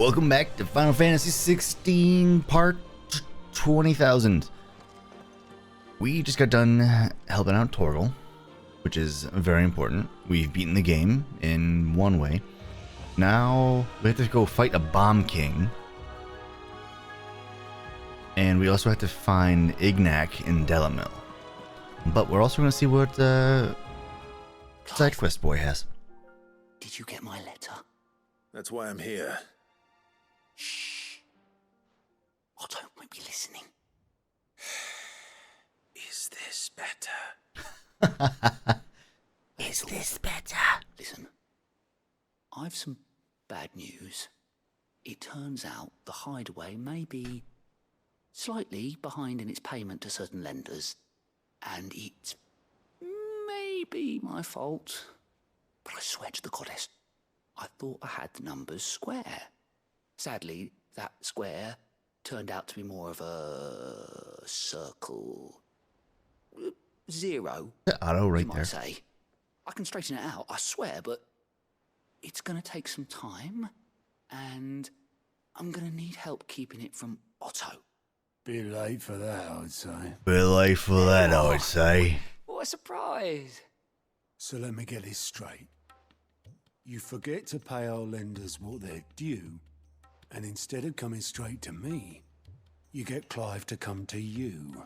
Welcome back to Final Fantasy 16 part 20,000. We just got done helping out Torgal, which is very important. We've beaten the game in one way. Now we have to go fight a Bomb King. And we also have to find Ignac in Delamil. But we're also going to see what side quest boy has. Did you get my letter? That's why I'm here. Shh. Otto won't be listening. Is this better? Is this better? Listen, I've some bad news. It turns out the hideaway may be slightly behind in its payment to certain lenders, and it's maybe my fault. But I swear to the goddess, I thought I had the numbers square. Sadly, that square turned out to be more of a circle. Zero. Otto right you might there. say. I can straighten it out, I swear, but it's going to take some time, and I'm going to need help keeping it from Otto. Bit late for that, I'd say. Bit late for that, I would say. What a surprise. So let me get this straight. You forget to pay our lenders what they're due, and instead of coming straight to me, you get Clive to come to you.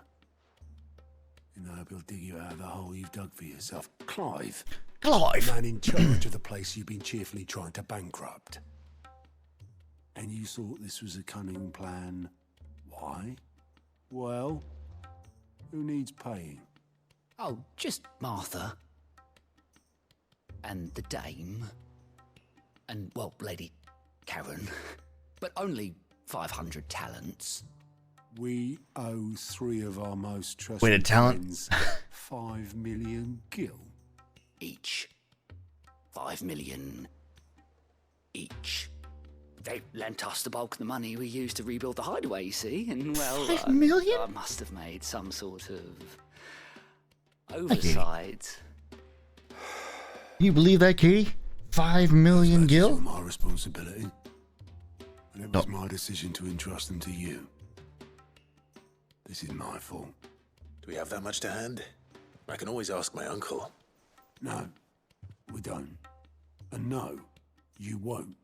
And I hope he'll dig you out of the hole you've dug for yourself. Clive. Clive. The man in charge of the place you've been cheerfully trying to bankrupt. And you thought this was a cunning plan. Why? Well, who needs paying? Oh, just Martha. And the dame. And, well, Lady Karen. But only 500 talents. We owe 3 of our most trusted Wait, a talent? friends 5 million gil. Each. 5 million each. They lent us the bulk of the money we used to rebuild the hideaway, you see, and well, 5 million? I must have made some sort of oversight. Can you believe that, Katie? 5 million That's gil? my responsibility. And it was my decision to entrust them to you. This is my fault. Do we have that much to hand? I can always ask my uncle. No, we don't. And no, you won't.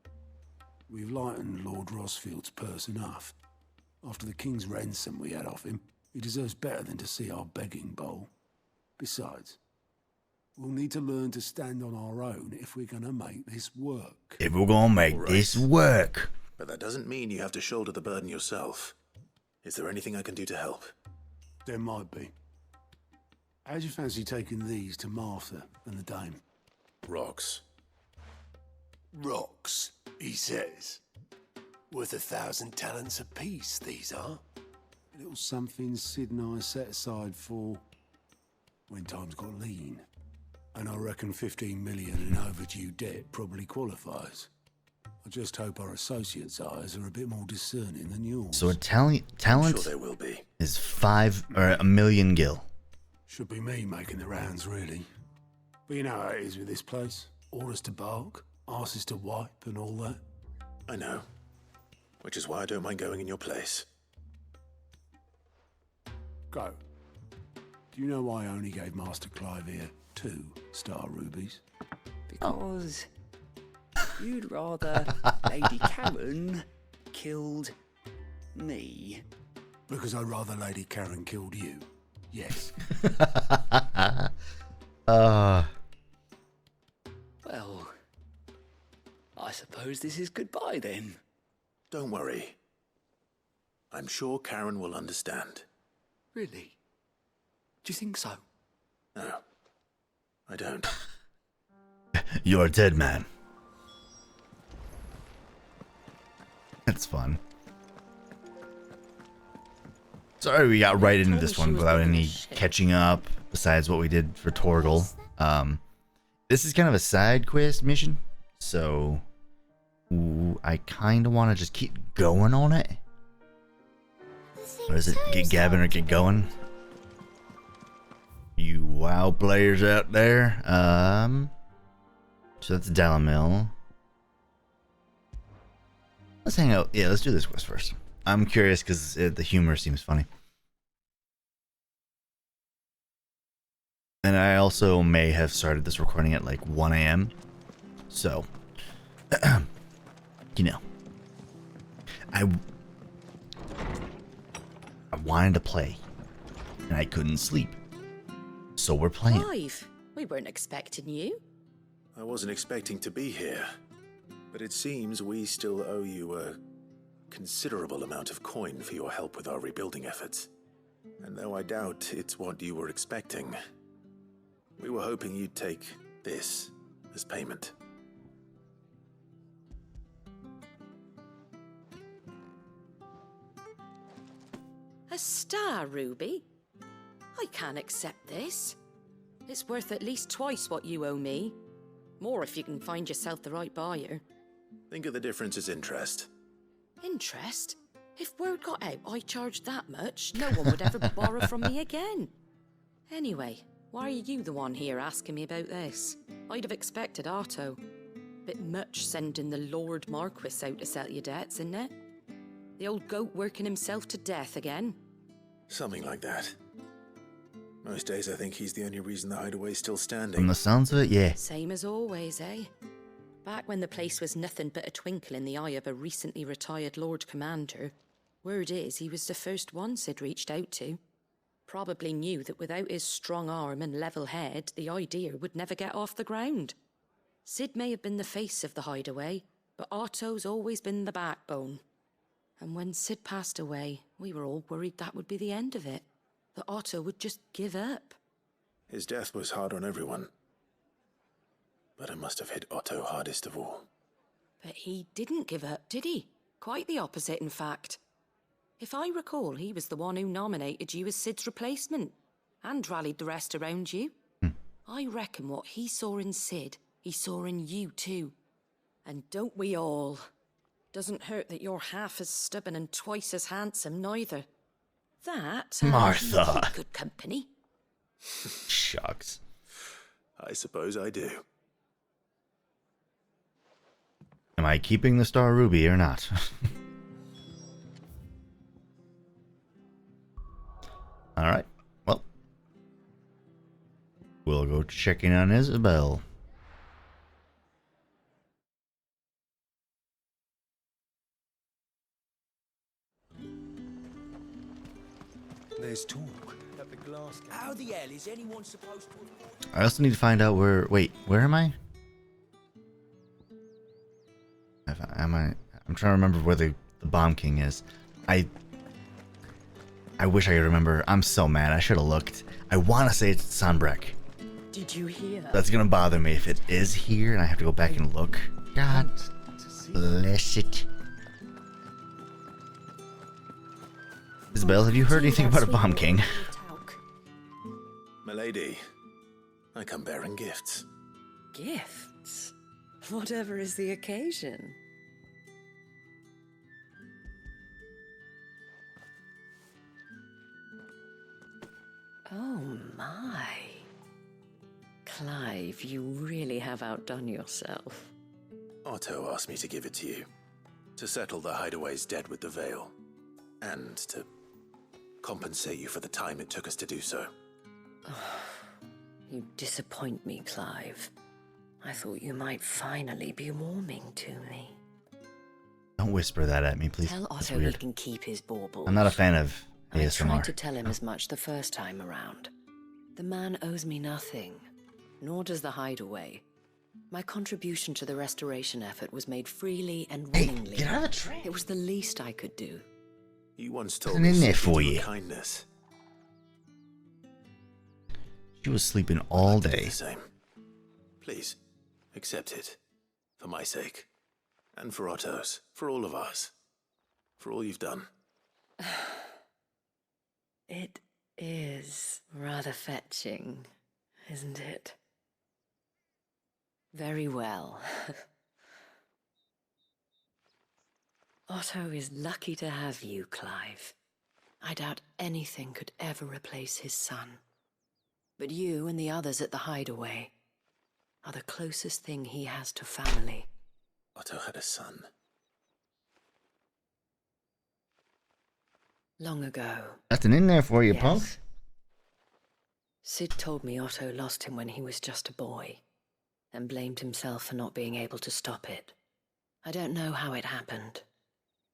We've lightened Lord Rosfield's purse enough. After the king's ransom we had off him, he deserves better than to see our begging bowl. Besides, we'll need to learn to stand on our own if we're gonna make this work. If we're gonna make All right. this work. But that doesn't mean you have to shoulder the burden yourself. Is there anything I can do to help? There might be. How'd you fancy taking these to Martha and the dame? Rocks. Rocks, he says. Worth 1,000 talents apiece, these are. A little something Sid and I set aside for when times got lean. And I reckon 15 million in overdue debt probably qualifies. I just hope our associates' eyes are a bit more discerning than yours. So a talent I'm sure there will be. is 1 million gil. Should be me making the rounds, really. But you know how it is with this place. Orders to bark, arses to wipe, and all that. I know. Which is why I don't mind going in your place. Go. Do you know why I only gave Master Clive here 2 star rubies? Because you'd rather Lady Karen killed me. Because I'd rather Lady Karen killed you. Yes. Well, I suppose this is goodbye then. Don't worry. I'm sure Karen will understand. Really? Do you think so? No, I don't. You're a dead man. That's fun. Sorry we got right into this one without any catching up besides what we did for Torgal. This is kind of a side quest mission, so I kind of want to just keep going on it. Or is it get gabbing or get going? You WoW players out there. So that's Dalamil. Let's hang out. Yeah, let's do this quest first. I'm curious because the humor seems funny. And I also may have started this recording at like 1 a.m. So, you know, I wanted to play, and I couldn't sleep. So we're playing. Clive, we weren't expecting you. I wasn't expecting to be here, but it seems we still owe you a considerable amount of coin for your help with our rebuilding efforts. And though I doubt it's what you were expecting, we were hoping you'd take this as payment. A star ruby? I can't accept this. It's worth at least twice what you owe me. More if you can find yourself the right buyer. Think of the difference as interest. Interest? If word got out I charged that much, no one would ever borrow from me again. Anyway, why are you the one here asking me about this? I'd have expected Otto. Bit much sending the Lord Marquis out to settle your debts, isn't it? The old goat working himself to death again. Something like that. Most days I think he's the only reason the hideaway's still standing. From the sounds of it, yeah. Same as always, eh? Back when the place was nothing but a twinkle in the eye of a recently retired Lord Commander, word is he was the first one Sid reached out to. Probably knew that without his strong arm and level head, the idea would never get off the ground. Sid may have been the face of the hideaway, but Otto's always been the backbone. And when Sid passed away, we were all worried that would be the end of it. That Otto would just give up. His death was hard on everyone. But it must have hit Otto hardest of all. But he didn't give up, did he? Quite the opposite, in fact. If I recall, he was the one who nominated you as Sid's replacement, and rallied the rest around you. I reckon what he saw in Sid, he saw in you too. And don't we all? Doesn't hurt that you're half as stubborn and twice as handsome, neither. That... Martha. Good company. Shucks. I suppose I do. Am I keeping the Star Ruby or not? Alright, well. We'll go checking on Isabel. There's talk that the glass... How the hell is anyone supposed to... I also need to find out where... Wait, where am I? I'm trying to remember where the Bomb King is. I wish I could remember. I'm so mad. I should have looked. I want to say it's Sanbreck. Did you hear? That's going to bother me if it is here and I have to go back and look. God bless it. Isabel, have you heard anything about a Bomb King? Milady, I come bearing gifts. Gifts? Whatever is the occasion. Oh my. Clive, you really have outdone yourself. Otto asked me to give it to you. To settle the hideaway's debt with the Veil. And to compensate you for the time it took us to do so. You disappoint me, Clive. I thought you might finally be warming to me. Don't whisper that at me, please. Tell That's Otto he weird. can keep his baubles. I'm not a fan of I ASMR. tried to tell him as much the first time around. The man owes me nothing, nor does the hideaway. My contribution to the restoration effort was made freely and willingly. Get out of the train. It was the least I could do. You once told Isn't me in there something for to a you. kindness. She was sleeping all I'd do day. the same. Please, accept it. For my sake. And for Otto's. For all of us. For all you've done. It is rather fetching, isn't it? Very well. Otto is lucky to have you, Clive. I doubt anything could ever replace his son. But you and the others at the hideaway are the closest thing he has to family. Otto had a son. Long ago. Nothing in there for you, Yes. punk. Sid told me Otto lost him when he was just a boy, and blamed himself for not being able to stop it. I don't know how it happened,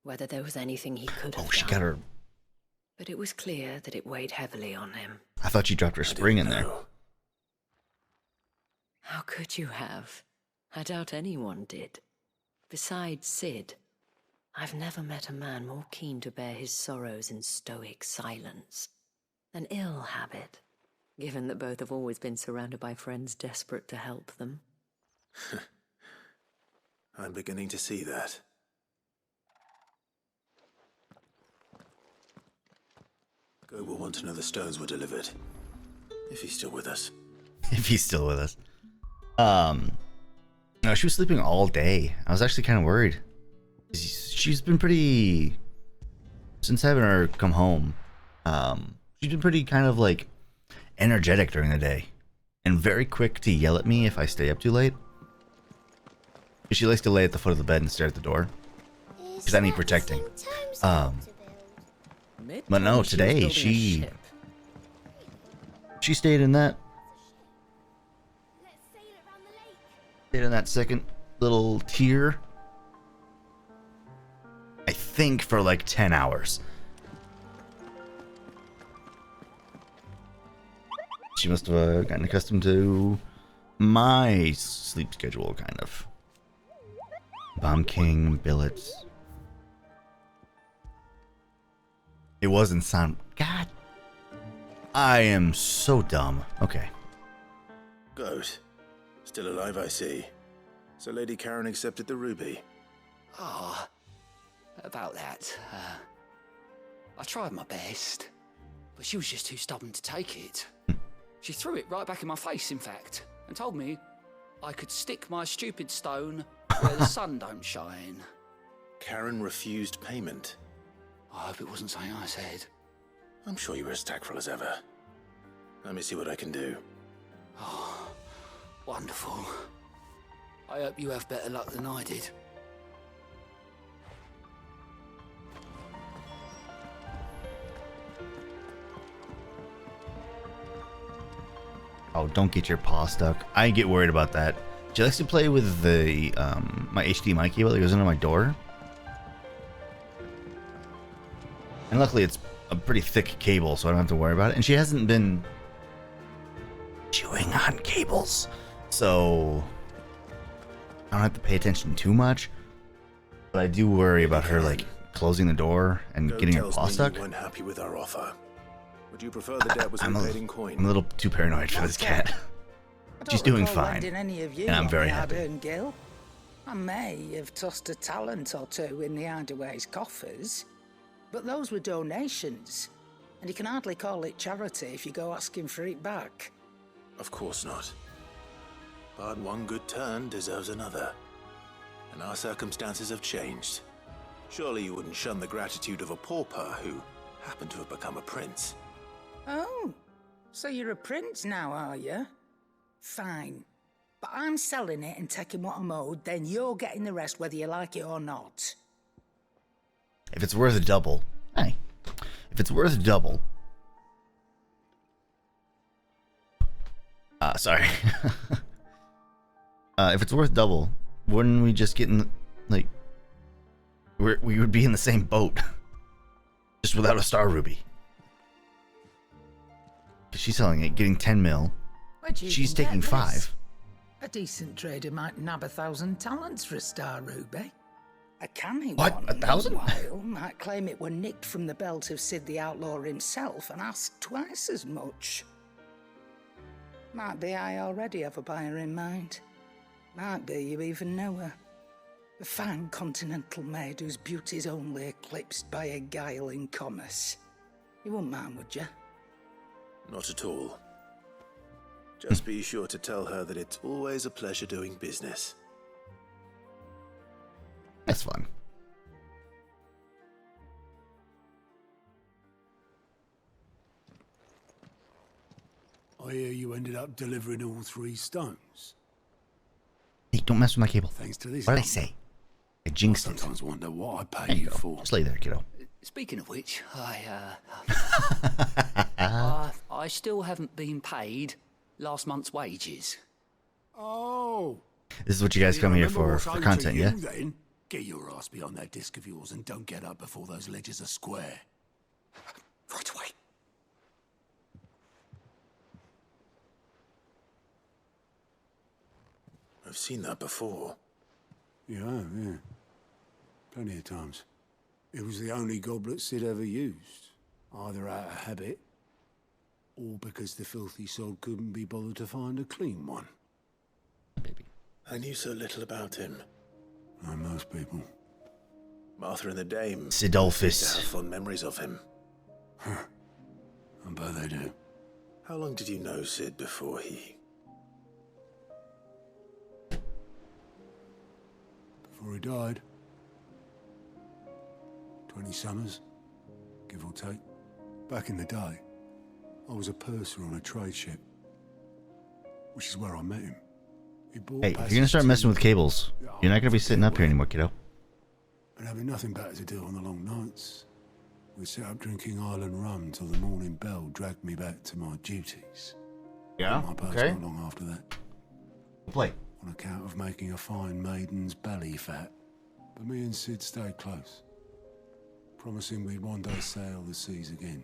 whether there was anything he could have Oh, she done. got her. But it was clear that it weighed heavily on him. I thought she dropped her spring in there. How could you have? I doubt anyone did. Besides Sid, I've never met a man more keen to bear his sorrows in stoic silence. An ill habit, given that both have always been surrounded by friends desperate to help them. I'm beginning to see that. Go will want to know the stones were delivered. If he's still with us. If he's still with us. No, she was sleeping all day. I was actually kind of worried. She's been pretty, since having her come home, she's been pretty kind of like energetic during the day and very quick to yell at me if I stay up too late. She likes to lay at the foot of the bed and stare at the door because I need protecting. But no, today she stayed in that second little tier, I think, for like 10 hours. She must have gotten accustomed to my sleep schedule, kind of. Bomb King, billets. It wasn't sound. God. I am so dumb. Okay. Goat. Still alive, I see. So Lady Karen accepted the ruby. Ah, about that. I tried my best, but she was just too stubborn to take it. She threw it right back in my face, in fact, and told me I could stick my stupid stone where the sun don't shine. Karen refused payment. I hope it wasn't something I said. I'm sure you were as tactful as ever. Let me see what I can do. Oh, wonderful. I hope you have better luck than I did. Oh, don't get your paw stuck. I get worried about that. She likes to play with the my HDMI cable that goes under my door. And luckily it's a pretty thick cable, so I don't have to worry about it. And she hasn't been chewing on cables, so I don't have to pay attention too much. But I do worry about her, like, closing the door and getting her paw stuck. You weren't happy with our offer. Would you prefer the debt was repaid in coin? I'm a little too paranoid for this cat. She's doing fine, and I'm very happy. Gil. I may have tossed a talent or two in the Hardaway's coffers, but those were donations, and you can hardly call it charity if you go asking for it back. Of course not. But one good turn deserves another. And our circumstances have changed. Surely you wouldn't shun the gratitude of a pauper who happened to have become a prince. Oh, so you're a prince now, are you? Fine. But I'm selling it and taking what I'm owed, then you're getting the rest whether you like it or not. If it's worth a double, hey, if it's worth double, sorry. If it's worth double, wouldn't we just get in, like, we would be in the same boat, just without a star ruby. Cause she's selling it, getting 10 mil. She's taking 5. A decent trader might nab 1,000 talents for a star ruby. A canny What? one, 1,000? meanwhile, might claim it were nicked from the belt of Sid the Outlaw himself and ask twice as much. Might be I already have a buyer in mind. Might be you even know her. A fine continental maid whose beauty's only eclipsed by a guile in commerce. You wouldn't mind, would you? Not at all. Just be sure to tell her that it's always a pleasure doing business. That's fun. I hear you ended up delivering all 3 stones. Hey, don't mess with my cable. Thanks to this. What did I say? I jinxed it. Sometimes wonder what I pay There you you go. for. Just lay there, kiddo. Speaking of which, I still haven't been paid last month's wages. Oh. This is what you guys come here remember for what's owed content, to yeah? you, then? Get your ass behind that disc of yours and don't get up before those ledgers are square. Right away. I've seen that before. Yeah. Plenty of times. It was the only goblet Sid ever used. Either out of habit, or because the filthy sod couldn't be bothered to find a clean one. Baby. I knew so little about him. Like most people. Martha and the Dame. Sidolphus. Used to have fond memories of him. I bet they do. How long did you know Sid before he... Before he died. 20 summers, give or take. Back in the day, I was a purser on a trade ship. Which is where I met him. He bought Hey, if you're gonna start messing with cables, you're not gonna be sitting up here anymore, kiddo. And having nothing better to do on the long nights, we sat up drinking Island rum till the morning bell dragged me back to my duties. Yeah. My post Okay. not long after that, Play. on account of making a fine maiden's belly fat. But me and Sid stayed close, promising we'd one day sail the seas again.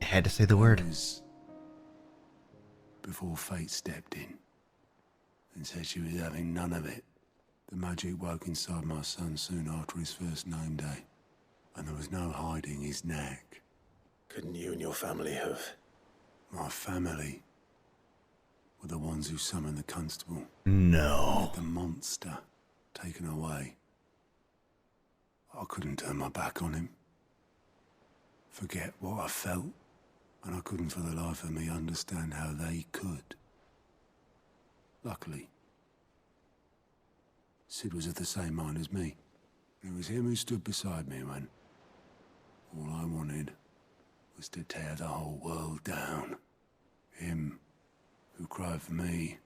I had to say the word. That was before fate stepped in and said she was having none of it. The magic woke inside my son soon after his first name day, and there was no hiding his knack. Couldn't you and your family have... My family were the ones who summoned the constable. No. The monster taken away. I couldn't turn my back on him. Forget what I felt, and I couldn't for the life of me understand how they could. Luckily, Sid was of the same mind as me. It was him who stood beside me when all I wanted was to tear the whole world down. Him who cried for me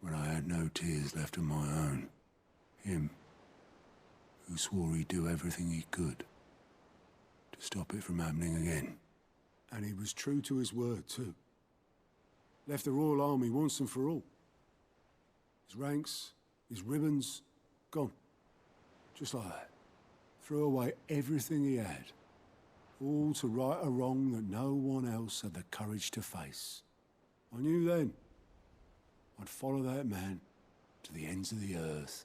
when I had no tears left of my own. Him who swore he'd do everything he could to stop it from happening again. And he was true to his word, too. Left the Royal Army once and for all. His ranks, his ribbons, gone. Just like that. Threw away everything he had. All to right a wrong that no one else had the courage to face. I knew then I'd follow that man to the ends of the earth.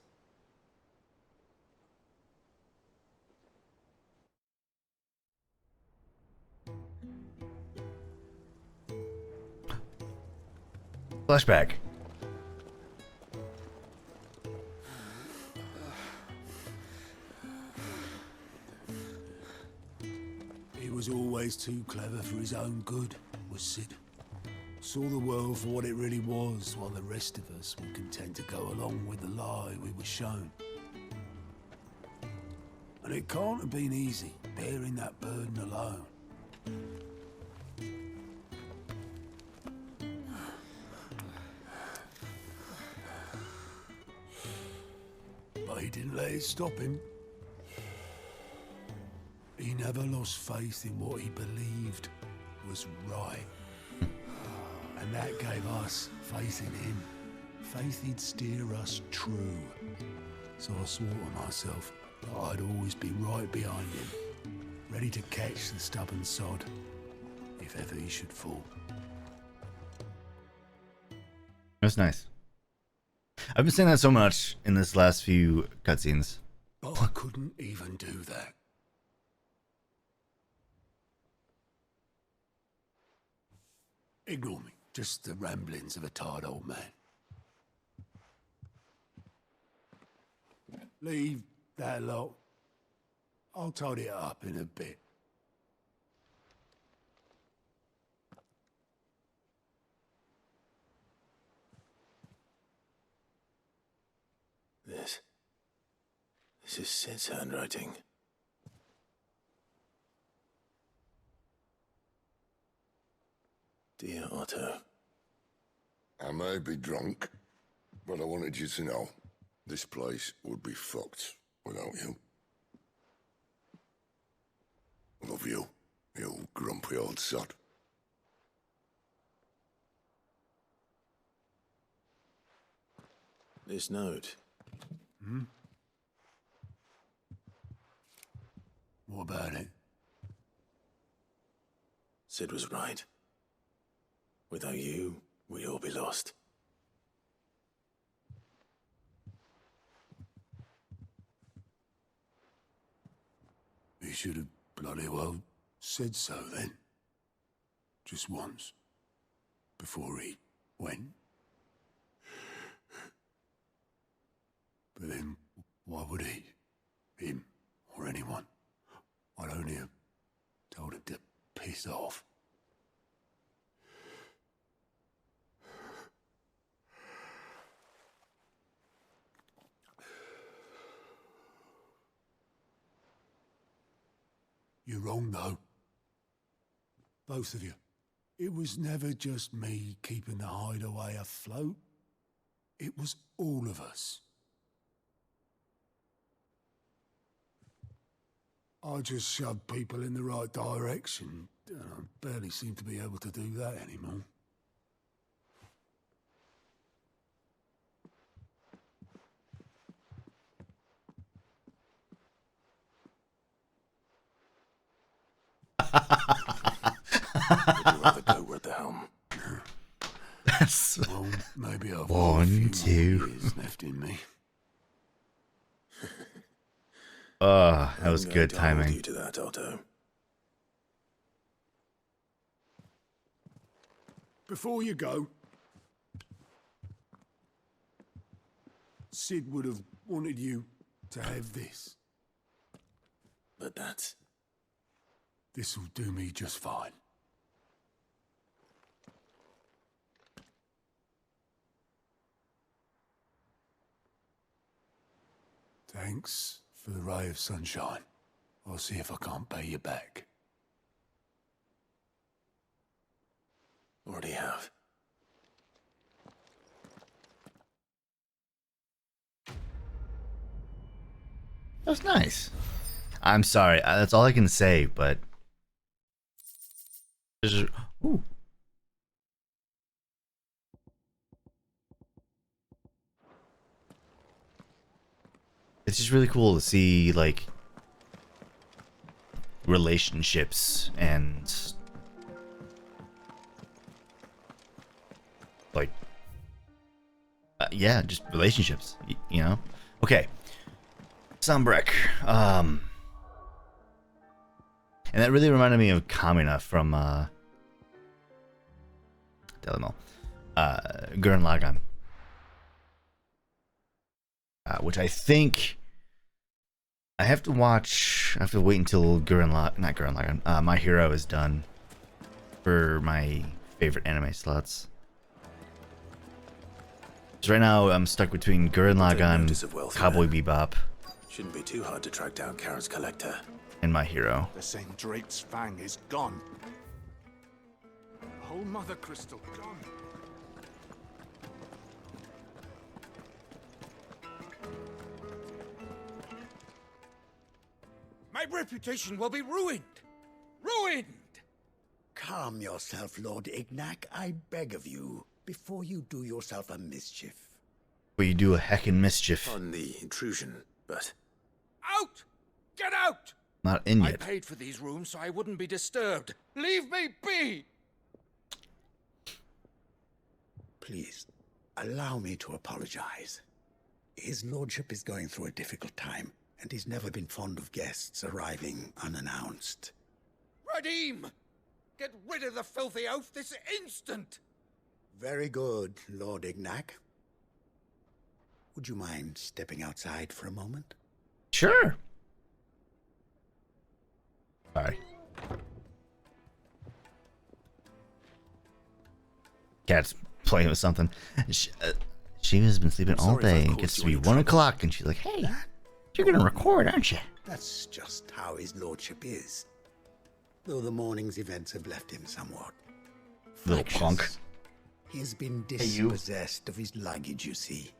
Flashback. He was always too clever for his own good, was Sid. Saw the world for what it really was, while the rest of us were content to go along with the lie we were shown. And it can't have been easy, bearing that burden alone. But he didn't let it stop him. He never lost faith in what he believed was right. And that gave us faith in him. Faith he'd steer us true. So I swore to myself that I'd always be right behind him, ready to catch the stubborn sod, if ever he should fall. That's nice. I've been saying that so much in this last few cutscenes. But I couldn't even do that. Ignore me. Just the ramblings of a tired old man. Leave that lot. I'll tidy it up in a bit. This is Sid's handwriting. Dear Otto. I may be drunk, but I wanted you to know This place would be fucked without you. Love you, you grumpy old sod. This note. What about it? Sid was right. Without you, we'd all be lost. He should have bloody well said so then. Just once. Before he went. But then, why would he? Him, or anyone? I'd only have told him to piss off. You're wrong, though. Both of you. It was never just me keeping the hideaway afloat. It was all of us. I just shoved people in the right direction. I barely seem to be able to do that anymore. Would you rather go with the helm? That's Well, maybe I've got a One, few more two. years left in me. that was I'm good going to hold timing. you to that, Otto. Before you go, Sid would have wanted you to have this. But that's... This'll do me just fine. Thanks for the ray of sunshine. I'll see if I can't pay you back. already have. That was nice. I'm sorry. That's all I can say, but... Ooh. It's just really cool to see, like, relationships and, like, yeah, just relationships, you know? Okay. Sunbreak. And that really reminded me of Kamina from, Delimel. Gurren Lagann. Which I think I have to watch. I have to wait until not Gurren Lagann. My Hero is done for my favorite anime slots. So right now I'm stuck between Gurren notice of Lagann, wealthy Cowboy men. Bebop, Shouldn't be too hard to track down Karen's collector. and My Hero. The same Drake's fang is gone. The whole mother crystal gone. My reputation will be ruined. Ruined! Calm yourself, Lord Ignac, I beg of you, before you do yourself a mischief. But you do a heckin' mischief. On the intrusion, but... Out! Get out! Not in I yet. paid for these rooms so I wouldn't be disturbed. Leave me be! Please, allow me to apologize. His lordship is going through a difficult time, and he's never been fond of guests arriving unannounced. Radim! Get rid of the filthy oaf this instant! Very good, Lord Ignac. Would you mind stepping outside for a moment? Sure. Sorry. Cat's playing with something. She has been sleeping all sorry if I've day. It caused gets you to be any 1 trouble. o'clock, and she's like, "Hey, you're gonna record, aren't you?" That's just how his lordship is. Though the morning's events have left him somewhat Little fractious. punk. He's been you. dispossessed of his luggage, you see.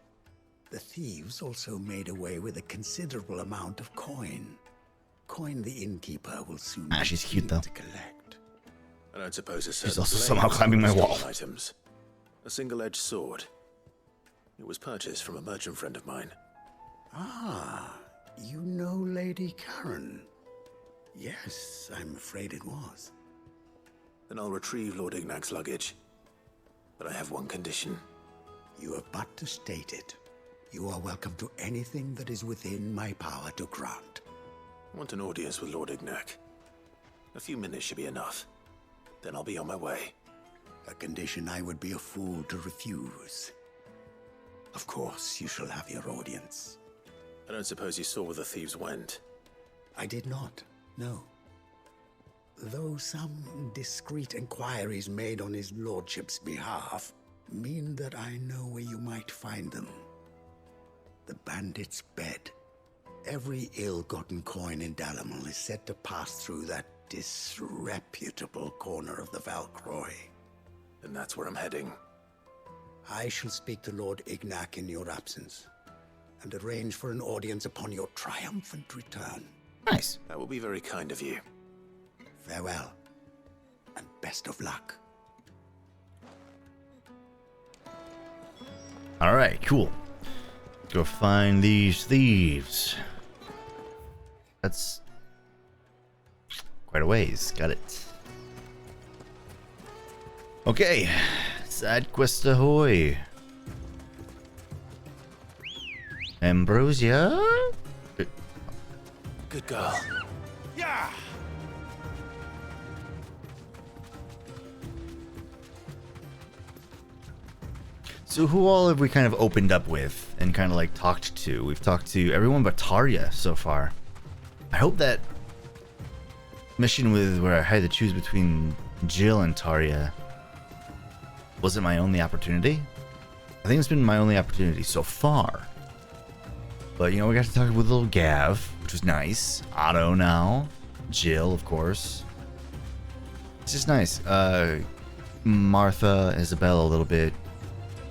The thieves also made away with a considerable amount of coin. Coin the innkeeper will soon be she's cute, keen though. to collect. I don't suppose a She's certain also blade somehow is climbing my one of the wall. stolen items. A single-edged sword. It was purchased from a merchant friend of mine. Ah, you know Lady Karen? Yes, I'm afraid it was. Then I'll retrieve Lord Ignac's luggage. But I have one condition. You have but to state it. You are welcome to anything that is within my power to grant. I want an audience with Lord Ignac. A few minutes should be enough. Then I'll be on my way. A condition I would be a fool to refuse. Of course, you shall have your audience. I don't suppose you saw where the thieves went. I did not, no. Though some discreet inquiries made on his lordship's behalf mean that I know where you might find them. The bandit's bed. Every ill-gotten coin in Dalamil is said to pass through that disreputable corner of the Valcroy. And that's where I'm heading. I shall speak to Lord Ignac in your absence, and arrange for an audience upon your triumphant return. Nice. That will be very kind of you. Farewell, and best of luck. Alright, cool. Go find these thieves. That's quite a ways. Got it. Okay. Side quest ahoy. Ambrosia? Good girl. Yeah! So who all have we kind of opened up with and kind of like talked to? We've talked to everyone but Tarja so far. I hope that mission with where I had to choose between Jill and Tarja wasn't my only opportunity. I think it's been my only opportunity so far. But, you know, we got to talk with little Gav, which was nice. Otto now. Jill, of course. It's just nice. Martha, Isabella a little bit.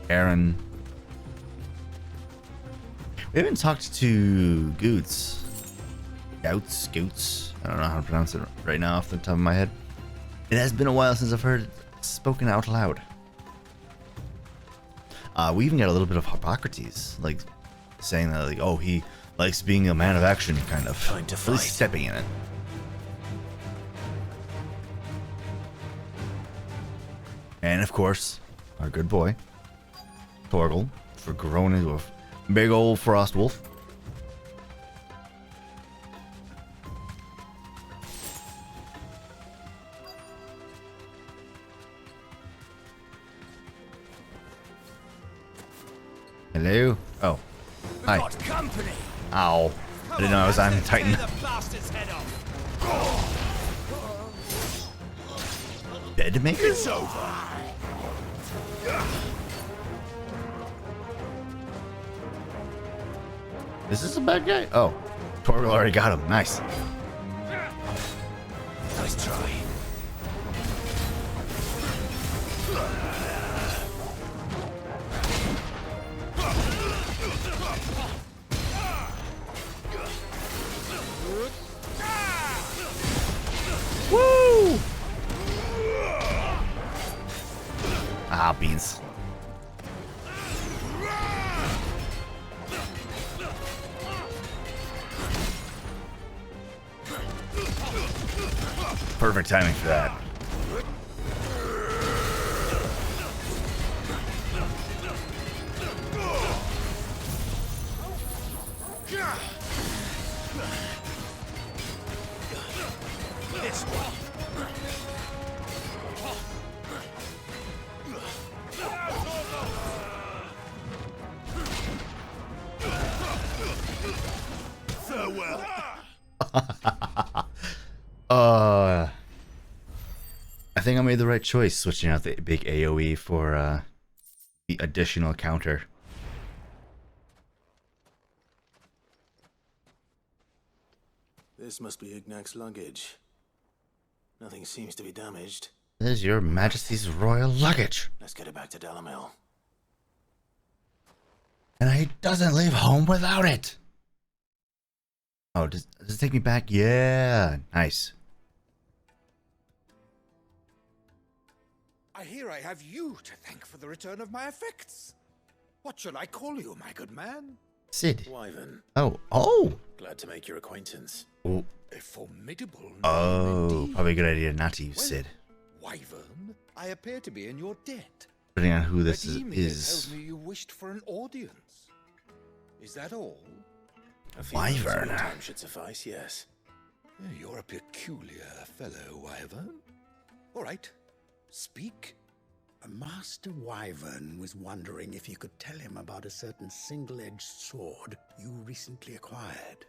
Aaron. We haven't talked to Goots. Goots. I don't know how to pronounce it right now off the top of my head. It has been a while since I've heard it spoken out loud. We even got a little bit of Hippocrates, like saying that, like, oh, he likes being a man of action, kind of. Time to At least fight. stepping in it. And of course, our good boy, Torgal, for growing into a big old frost wolf. Hello? Oh. Hi. Got company. Ow. I didn't know I was on Titan. Tear the bastard's head off. Bed maker? It's over. Is this a bad guy? Oh. Torgal already got him. Nice. Nice try. Woo! Ah, beans. Perfect timing for that. This one. Farewell. I think I made the right choice switching out the big AoE for the additional counter. This must be Ignac's luggage. Nothing seems to be damaged. This is your Majesty's royal luggage. Let's get it back to Dalamil. And he doesn't leave home without it. Oh, does it take me back? Yeah, nice. I hear I have you to thank for the return of my effects. What shall I call you, my good man? Sid. Wyvern. Oh. Glad to make your acquaintance. Oh. A formidable name Oh, probably a good idea not to use Sid. Wyvern, I appear to be in your debt. Depending on who this Redeem is. tells me you wished for an audience. Is that all? A few Wyvern. minutes of your time should suffice, yes. You're a peculiar fellow, Wyvern. All right, speak. Master Wyvern was wondering if you could tell him about a certain single-edged sword you recently acquired.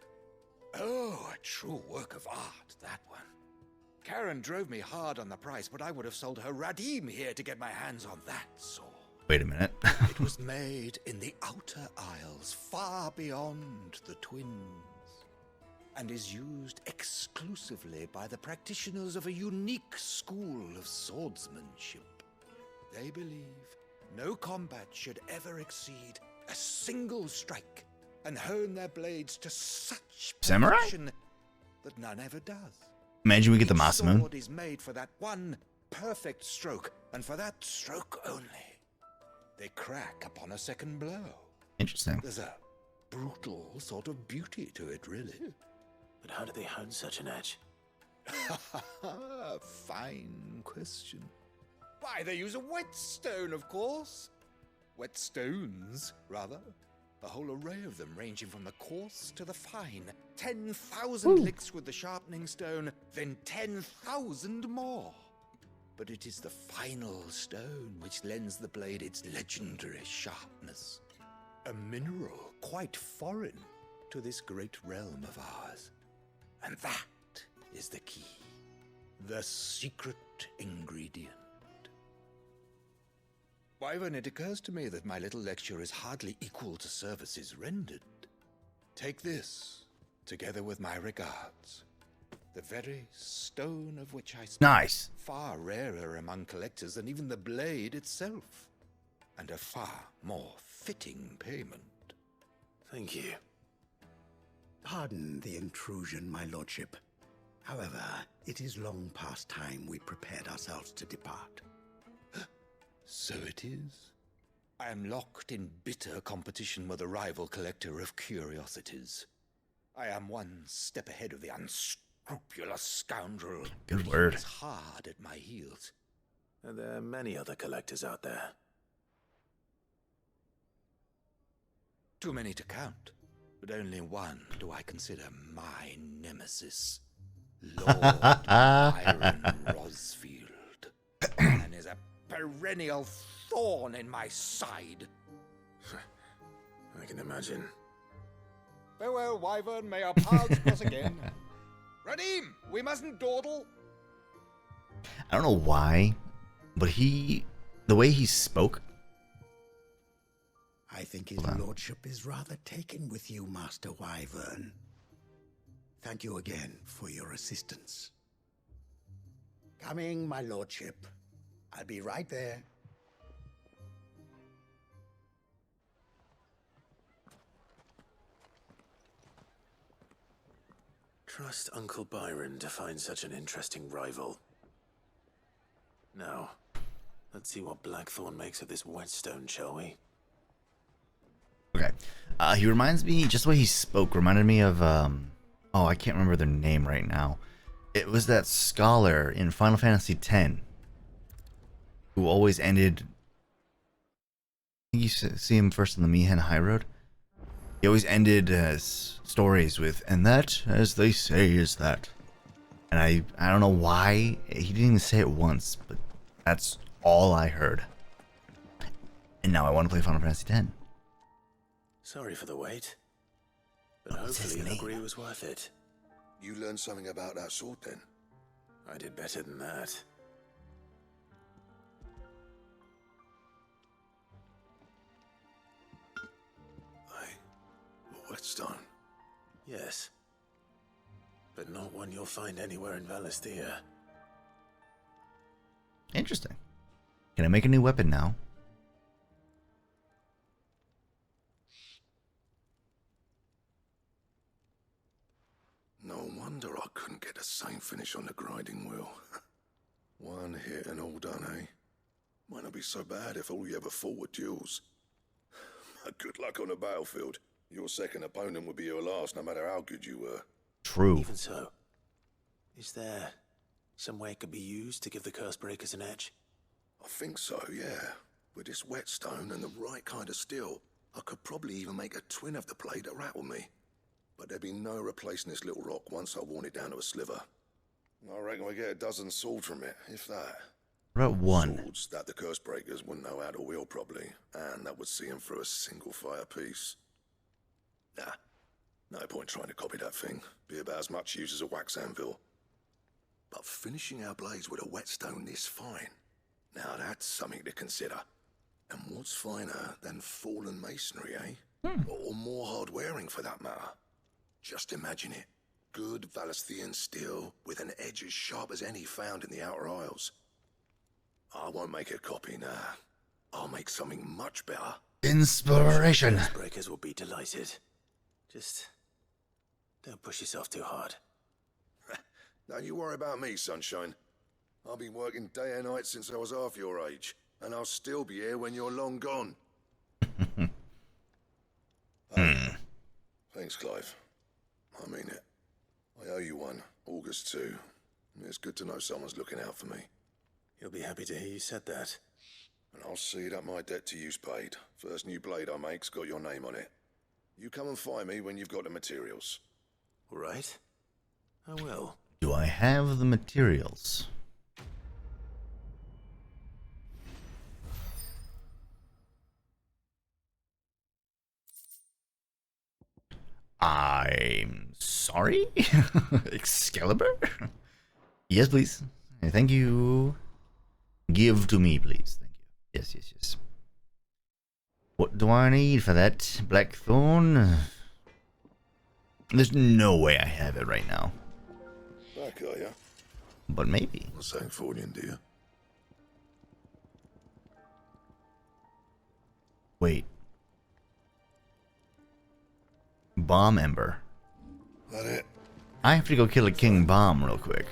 Oh, a true work of art, that one. Karen drove me hard on the price, but I would have sold her Radim here to get my hands on that sword. Wait a minute. It was made in the Outer Isles, far beyond the Twins, and is used exclusively by the practitioners of a unique school of swordsmanship. They believe no combat should ever exceed a single strike, and hone their blades to such Samurai? perfection that none ever does. Imagine we get the Each Masamune. sword is made for that one perfect stroke, and for that stroke only. They crack upon a second blow. Interesting. There's a brutal sort of beauty to it, really. But how do they hone such an edge? Fine question. Why, they use a whetstone, of course. Whetstones, rather. A whole array of them, ranging from the coarse to the fine. 10,000 licks with the sharpening stone, then 10,000 more. But it is the final stone which lends the blade its legendary sharpness. A mineral quite foreign to this great realm of ours. And that is the key. The secret ingredient. Wyvern, it occurs to me that my little lecture is hardly equal to services rendered. Take this, together with my regards. The very stone of which I speak. Nice. Far rarer among collectors than even the blade itself. And a far more fitting payment. Thank you. Pardon the intrusion, my lordship. However, it is long past time we prepared ourselves to depart. So it is. I am locked in bitter competition with a rival collector of curiosities. I am one step ahead of the unscrupulous scoundrel. Good but word. He is hard at my heels. Are there many other collectors out there? Too many to count, but only one do I consider my nemesis. Lord Byron Rosfield. Man is a perennial thorn in my side. I can imagine. Farewell, Wyvern. May our paths cross again. Radim, we mustn't dawdle. I don't know why, but the way he spoke. I think his lordship is rather taken with you, Master Wyvern. Thank you again for your assistance. Coming, my lordship. I'll be right there. Trust Uncle Byron to find such an interesting rival. Now, let's see what Blackthorn makes of this whetstone, shall we? Okay. He reminds me, just the way he spoke reminded me of, oh, I can't remember their name right now. It was that scholar in Final Fantasy X who always ended, I think you see him first in the Mihen High Road. He always ended stories with, and that, as they say, is that. And I don't know why, he didn't even say it once, but that's all I heard. And now I want to play Final Fantasy X. Sorry for the wait. But hopefully you'll agree it was worth it. You learned something about that sword then? I did better than that. A whetstone? Yes. But not one you'll find anywhere in Valisthea. Interesting. Can I make a new weapon now? wonder I couldn't get the same finish on the grinding wheel. One hit and all done, eh? Might not be so bad if all you ever fought were duels. Good luck on the battlefield. Your second opponent would be your last, no matter how good you were. True. Even so, is there some way it could be used to give the curse breakers an edge? I think so, yeah. With this whetstone and the right kind of steel, I could probably even make a twin of the blade that rattled me. But there'd be no replacing this little rock once I worn it down to a sliver. I reckon we get a dozen swords from it, if that. What about one? Swords that the curse breakers wouldn't know how to wield properly, and that would see them through a single fire piece. Nah, no point trying to copy that thing. Be about as much use as a wax anvil. But finishing our blades with a whetstone this fine, now that's something to consider. And what's finer than fallen masonry, eh? Or more hard-wearing, for that matter. Just imagine it. Good Valisthian steel with an edge as sharp as any found in the Outer Isles. I won't make a copy, nah. I'll make something much better. Inspiration. Curse breakers will be delighted. Just don't push yourself too hard. Don't you worry about me, sunshine. I've been working day and night since I was half your age, and I'll still be here when you're long gone. Thanks, Clive. I mean it. I owe you one. August too. It's good to know someone's looking out for me. You'll be happy to hear you said that. And I'll see that my debt to you's paid. First new blade I make's got your name on it. You come and find me when you've got the materials. All right. I will. Do I have the materials? I'm sorry? Excalibur? Yes, please. Thank you. Give to me, please. Thank you. Yes, yes, yes. What do I need for that? Blackthorn? There's no way I have it right now. Back, are ya? But maybe. Not saying Fordian, do you? Wait. Bomb Ember. That it? I have to go kill a King Bomb real quick.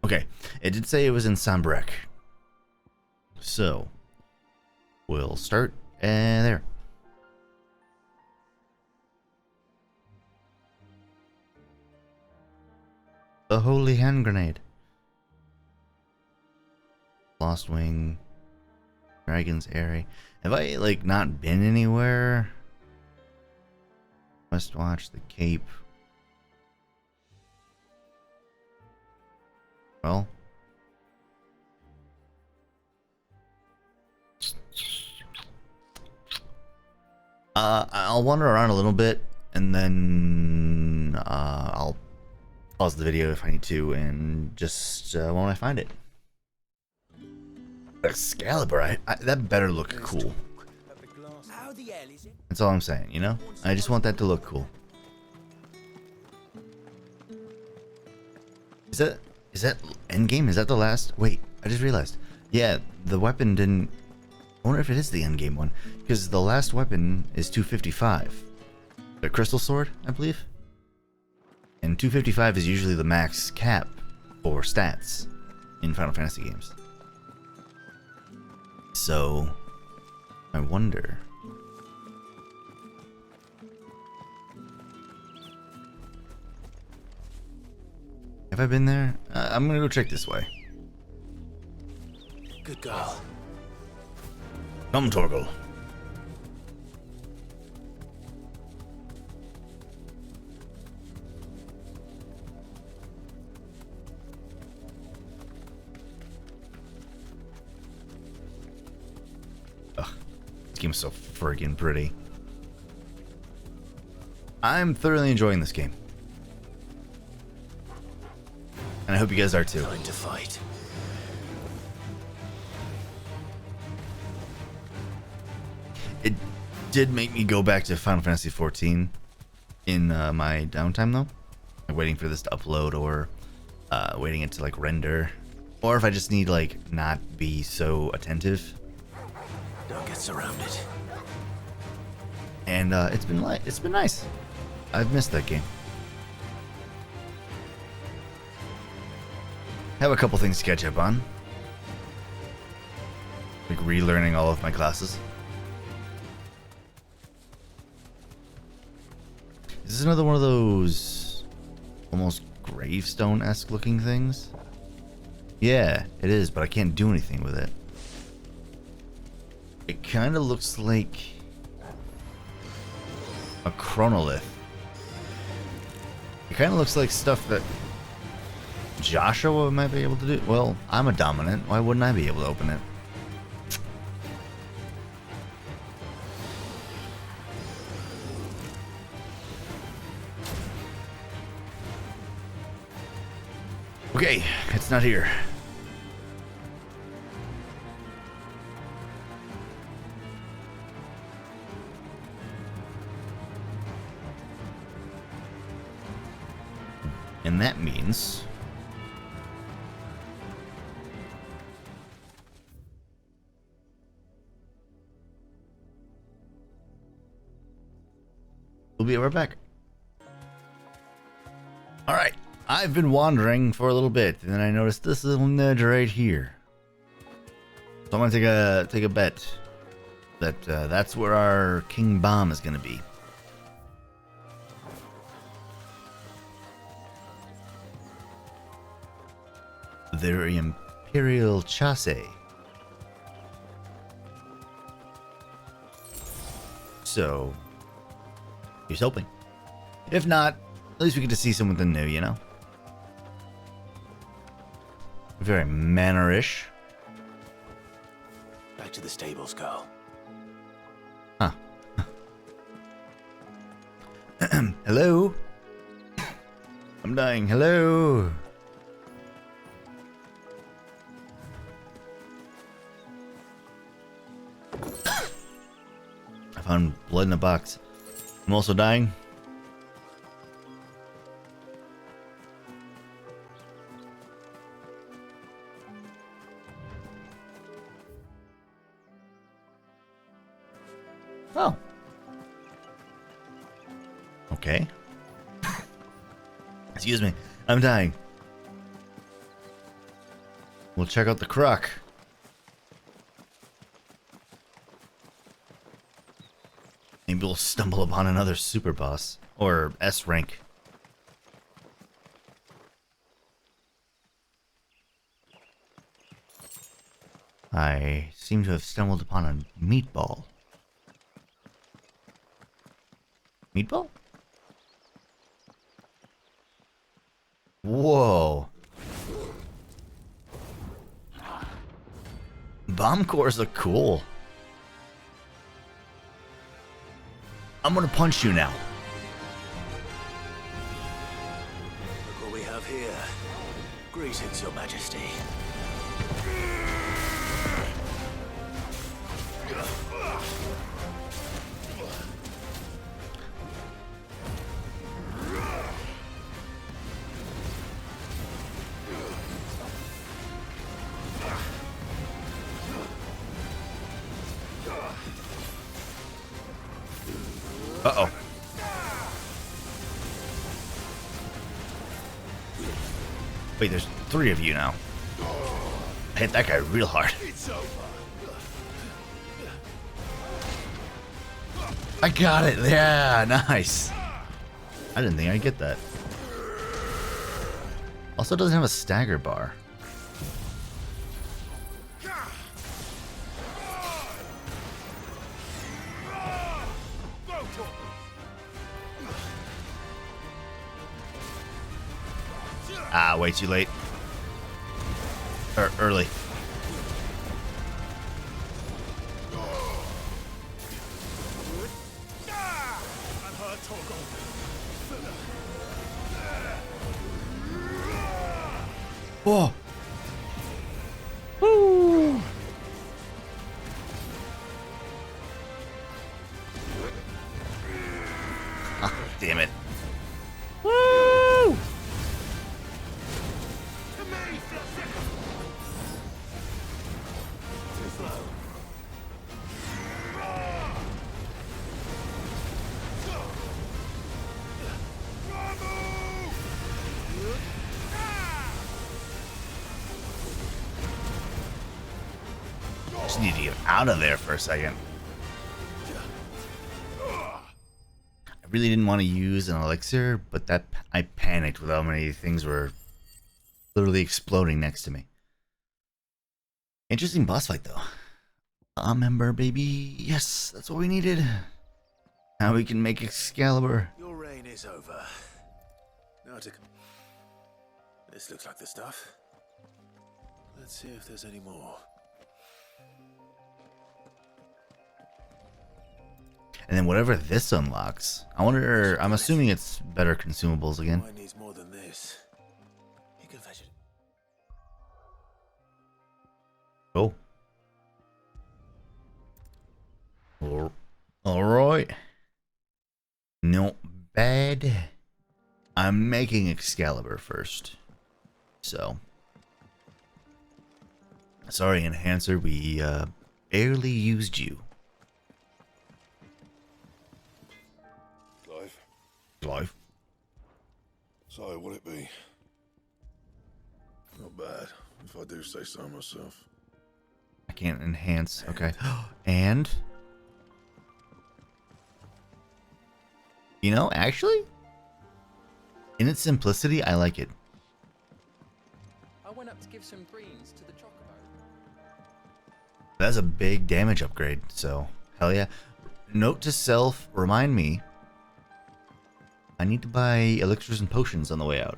Okay, it did say it was in Sambrek. So, we'll start there. The Holy Hand Grenade. Lost Wing. Dragon's Airy. Have I, like, not been anywhere? Westwatch, the Cape. Well. I'll wander around a little bit, and then I'll pause the video if I need to, and just when I find it. Excalibur, that better look cool. That's all I'm saying, you know? I just want that to look cool. Is that endgame? Is that the last? Wait, I just realized. Yeah, the weapon didn't... I wonder if it is the endgame one. Because the last weapon is 255. The crystal sword, I believe. And 255 is usually the max cap for stats in Final Fantasy games. So, I wonder... Have I been there? I'm gonna go check this way. Good girl. Come, Torgal. Ugh, this game's so friggin' pretty. I'm thoroughly enjoying this game. And I hope you guys are too. Time to fight. It did make me go back to Final Fantasy XIV in my downtime though. Like waiting for this to upload or waiting it to like render. Or if I just need like not be so attentive. Don't get surrounded. And it's been nice. I've missed that game. have a couple things to catch up on. Like relearning all of my classes. Is this another one of those almost gravestone-esque looking things? Yeah, it is, but I can't do anything with it. It kind of looks like a chronolith. It kind of looks like stuff that Joshua might be able to do. Well, I'm a dominant. Why wouldn't I be able to open it? Okay, it's not here. And that means we'll be right back. All right. I've been wandering for a little bit, and then I noticed this little nudge right here. So I'm gonna take a bet that that's where our King Bomb is gonna be. Their Imperial Chasse. So, here's hoping. If not, at least we get to see something new, you know? Very manor-ish. Back to the stables, girl. Huh. Hello? I'm dying. Hello? I found blood in a box. I'm also dying. Oh. Okay. Excuse me. I'm dying. We'll check out the croc. Maybe we'll stumble upon another super boss. Or S rank. I seem to have stumbled upon a meatball. Meatball? Whoa. Bomb cores look cool. I'm gonna punch you now. Look what we have here. Greetings, Your Majesty. Uh-oh. Wait, there's 3 of you now. I hit that guy real hard. I got it. Yeah, nice. I didn't think I'd get that. Also doesn't have a stagger bar. Ah, way too late. Or early. Whoa. Woo. Ah, damn it. Woo. just need to get out of there for a second. I really didn't want to use an elixir, but that I panicked with how many things were literally exploding next to me. Interesting boss fight though. A member, baby. Yes, that's what we needed. Now we can make Excalibur. Your reign is over. Now to... This looks like the stuff. Let's see if there's any more. And then whatever this unlocks, I wonder, I'm assuming it's better consumables again. Mine needs more than this. You can fetch it. Oh. Alright. Not bad. I'm making Excalibur first. So. Sorry, Enhancer, we barely used you. Clive. So, what'll it be? Not bad, if I do say so myself. I can't enhance. Okay. And? You know, actually, in its simplicity, I like it. I went up to give some greens to the chocobo. That's a big damage upgrade, so hell yeah. Note to self, remind me, I need to buy elixirs and potions on the way out.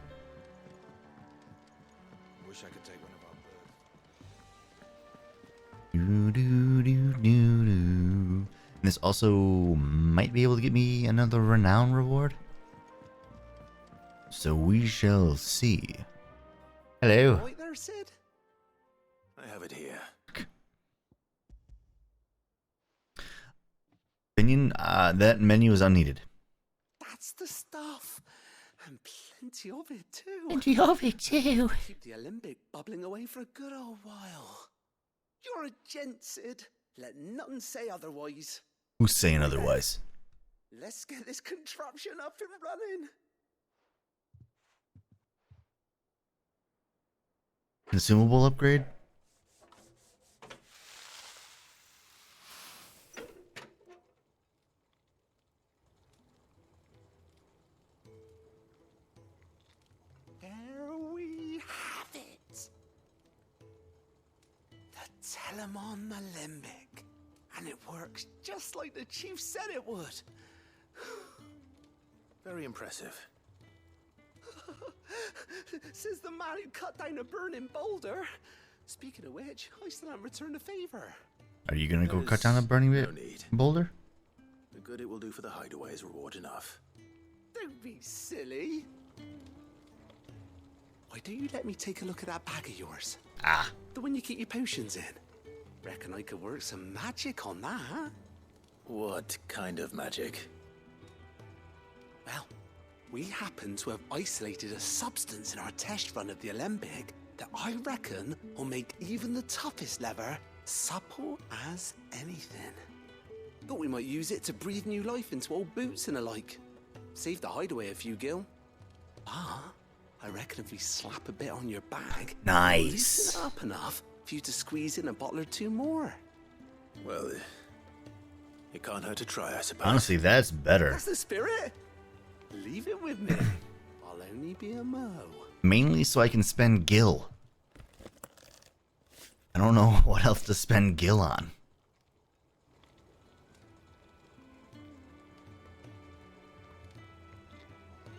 Wish I could take one of our birds. And this also might be able to get me another renown reward. So we shall see. Hello. Right there, Sid. I have it here. Opinion, that menu is unneeded. That's the stuff. And plenty of it, too. Plenty of it, too. Keep the Olympic bubbling away for a good old while. You're a gent, Sid. Let nothing say otherwise. Who's saying otherwise? Let's get this contraption up and running. Consumable upgrade? There we have it. The Telemon Alembic. And it works just like the chief said it would. Very impressive. Says the man who cut down a burning boulder. Speaking of which, I still haven't returned the favor. Are you gonna go cut down a burning boulder? The good it will do for the hideaway is reward enough. Don't be silly. Why don't you let me take a look at that bag of yours? Ah. The one you keep your potions in. Reckon I could work some magic on that, huh? What kind of magic? Well, we happen to have isolated a substance in our test run of the Alembic that I reckon will make even the toughest lever supple as anything. Thought we might use it to breathe new life into old boots and the like. Save the hideaway a few gil. Ah, I reckon if we slap a bit on your bag, nice. Loosen it up enough for you to squeeze in a bottle or two more. Well, it can't hurt to try, I suppose. Honestly, that's better. That's the spirit. Leave it with me. I'll only be a mo. Mainly so I can spend gil. I don't know what else to spend gil on.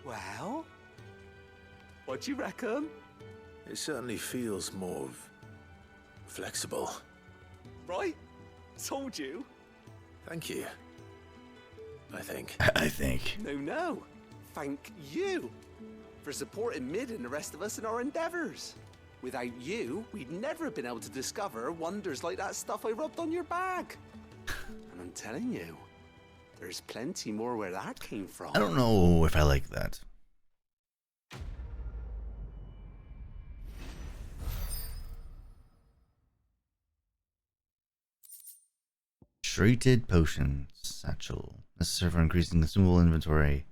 Well, what you reckon? It certainly feels more flexible. Right? Told you. Thank you. I think. I think. No. Thank you for supporting Mid and the rest of us in our endeavors. Without you, we'd never have been able to discover wonders like that stuff I rubbed on your bag. And I'm telling you, there's plenty more where that came from. I don't know if I like that. Treated potions satchel. Necessary for increasing consumable inventory.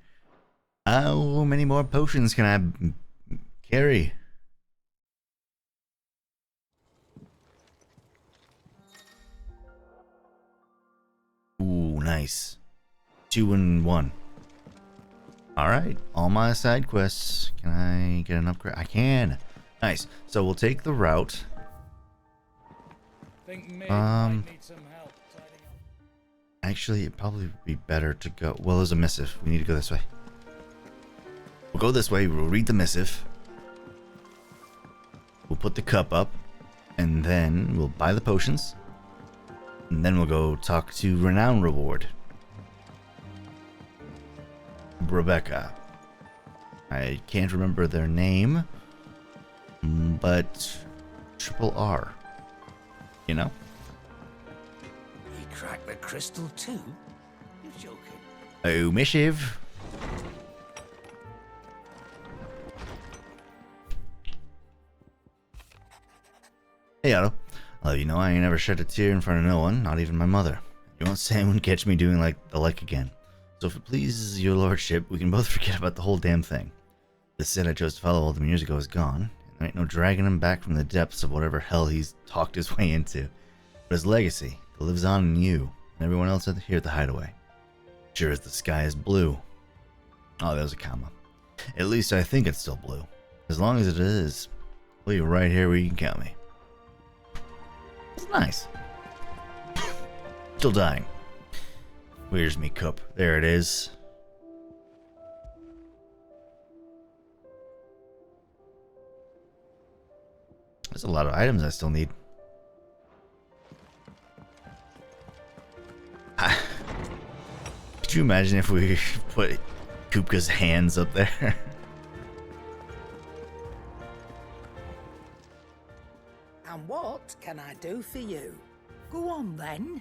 How many more potions can I carry? Nice. 2 and 1. Alright, all my side quests. Can I get an upgrade? I can. Nice. So we'll take the route. Actually, it'd probably be better to go. Well, there's a missive. We need to go this way. We'll go this way. We'll read the missive. We'll put the cup up. And then we'll buy the potions. And then we'll go talk to Renown Reward. Rebecca. I can't remember their name. But Triple R. You know? He cracked the crystal too? You're joking. Oh, missive. Hey, Otto. I'll let you know I ain't ever shed a tear in front of no one, not even my mother. You won't say anyone catch me doing like the like again. So if it pleases your lordship, we can both forget about the whole damn thing. The sin I chose to follow all them years ago is gone, and there ain't no dragging him back from the depths of whatever hell he's talked his way into. But his legacy, it lives on in you and everyone else here at the Hideaway. Sure as the sky is blue. Oh, there was a comma. At least I think it's still blue. As long as it is, I'll be right here where you can count me. It's nice. Still dying. Where's me cup? There it is. There's a lot of items I still need. Could you imagine if we put Kupka's hands up there? And what can I do for you? Go on then.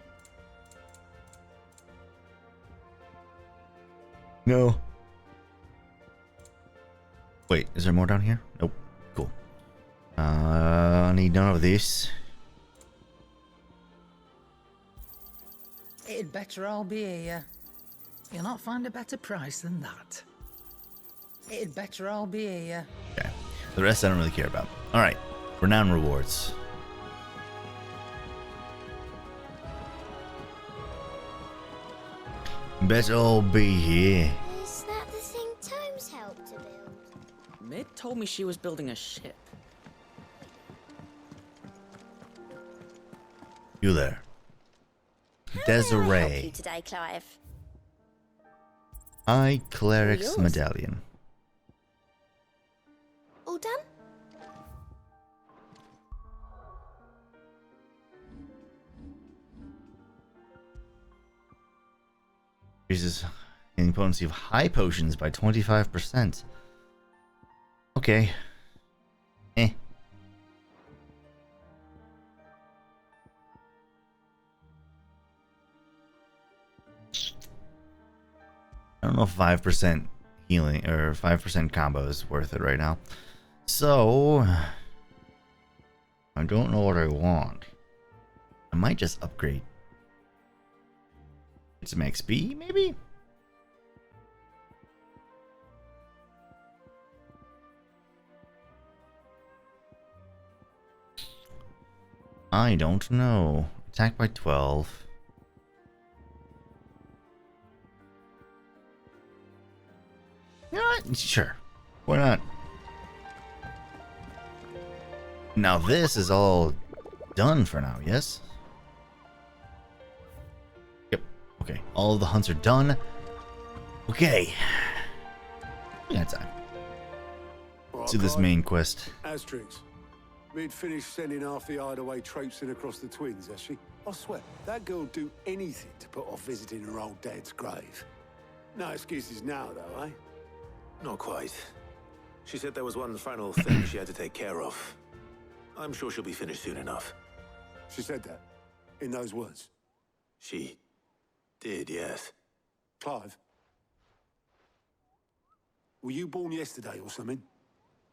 No. Wait, is there more down here? Nope. Cool. I need none of this. It'd better all be here. You'll not find a better price than that. It'd better all be here. Okay. The rest I don't really care about. Alright. Renown rewards. Better all be here. Is that the thing Tomes helped to build? Mid told me she was building a ship. You there. How may I help Desiree. you today, Clive? I Cleric's Yours. Medallion. All done? Increases the potency of high potions by 25%. Okay. Eh. I don't know if 5% healing or 5% combo is worth it right now. So I don't know what I want. I might just upgrade. Get some XP, maybe? I don't know. Attack by 12. You know what? Sure. Why not? Now this is all done for now, yes? Yep. Okay. All of the hunts are done. Okay. We got time. Let's do this main quest. Asterix, we'd finished sending half the Hideaway traipsing across the Twins, has she? I swear, that girl'd do anything to put off visiting her old dad's grave. No excuses now, though, eh? Not quite. She said there was one final thing she had to take care of. I'm sure she'll be finished soon enough. She said that, in those words. She did, yes. Clive, were you born yesterday or something?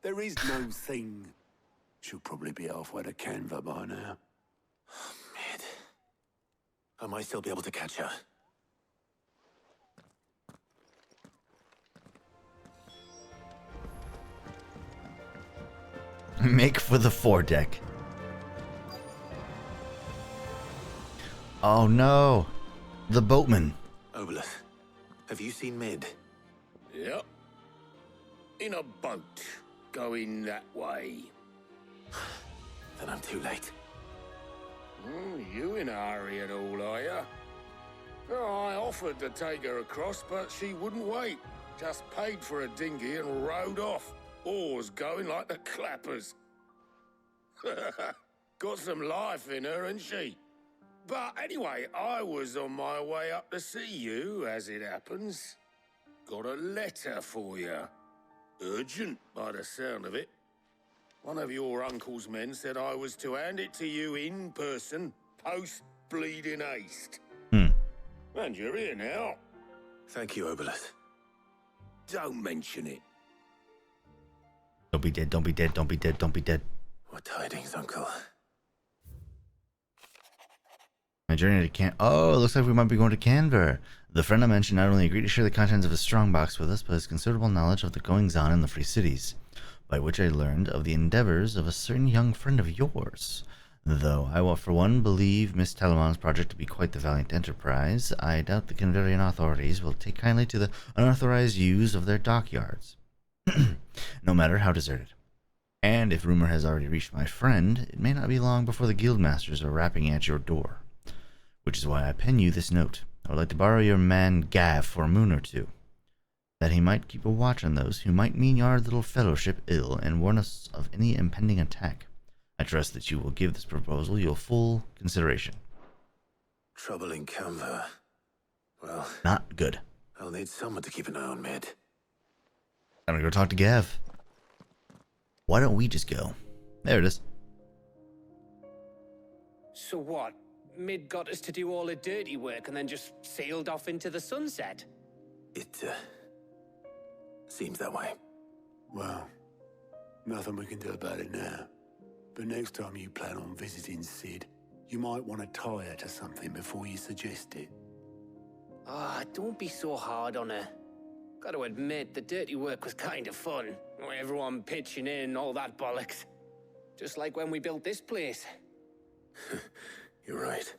There is no thing. She'll probably be halfway to Canva by now. Mid. I might still be able to catch her. Make for the foredeck. Oh no! The boatman. Oboleth, have you seen Mid? Yep. In a boat, going that way. Then I'm too late. You in a hurry at all, are you? Oh, I offered to take her across, but she wouldn't wait. Just paid for a dinghy and rowed off. Oars going like the clappers. Got some life in her, ain't she? But anyway, I was on my way up to see you, as it happens. Got a letter for you. Urgent, by the sound of it. One of your uncle's men said I was to hand it to you in person, post-bleeding haste. And you're here now. Thank you, Oboleth. Don't mention it. Don't be dead, don't be dead, don't be dead, don't be dead. What tidings, Uncle? My journey to Oh, it looks like we might be going to Canver. The friend I mentioned not only agreed to share the contents of his strongbox with us, but has considerable knowledge of the goings-on in the Free Cities, by which I learned of the endeavors of a certain young friend of yours. Though I will, for one, believe Miss Talamon's project to be quite the valiant enterprise, I doubt the Canverian authorities will take kindly to the unauthorized use of their dockyards, no matter how deserted. And if rumor has already reached my friend, it may not be long before the guildmasters are rapping at your door. Which is why I pen you this note. I would like to borrow your man Gav for a moon or two, that he might keep a watch on those who might mean our little fellowship ill and warn us of any impending attack. I trust that you will give this proposal your full consideration. Trouble in Canver. Well, not good. I'll need someone to keep an eye on Mid. I'm gonna go talk to Gav. Why don't we just go? There it is. So what? Mid got us to do all the dirty work and then just sailed off into the sunset? It, seems that way. Well, nothing we can do about it now. But next time you plan on visiting Sid, you might want to tie her to something before you suggest it. Ah, don't be so hard on her. Gotta admit, the dirty work was kind of fun. Everyone pitching in, all that bollocks. Just like when we built this place. You're right.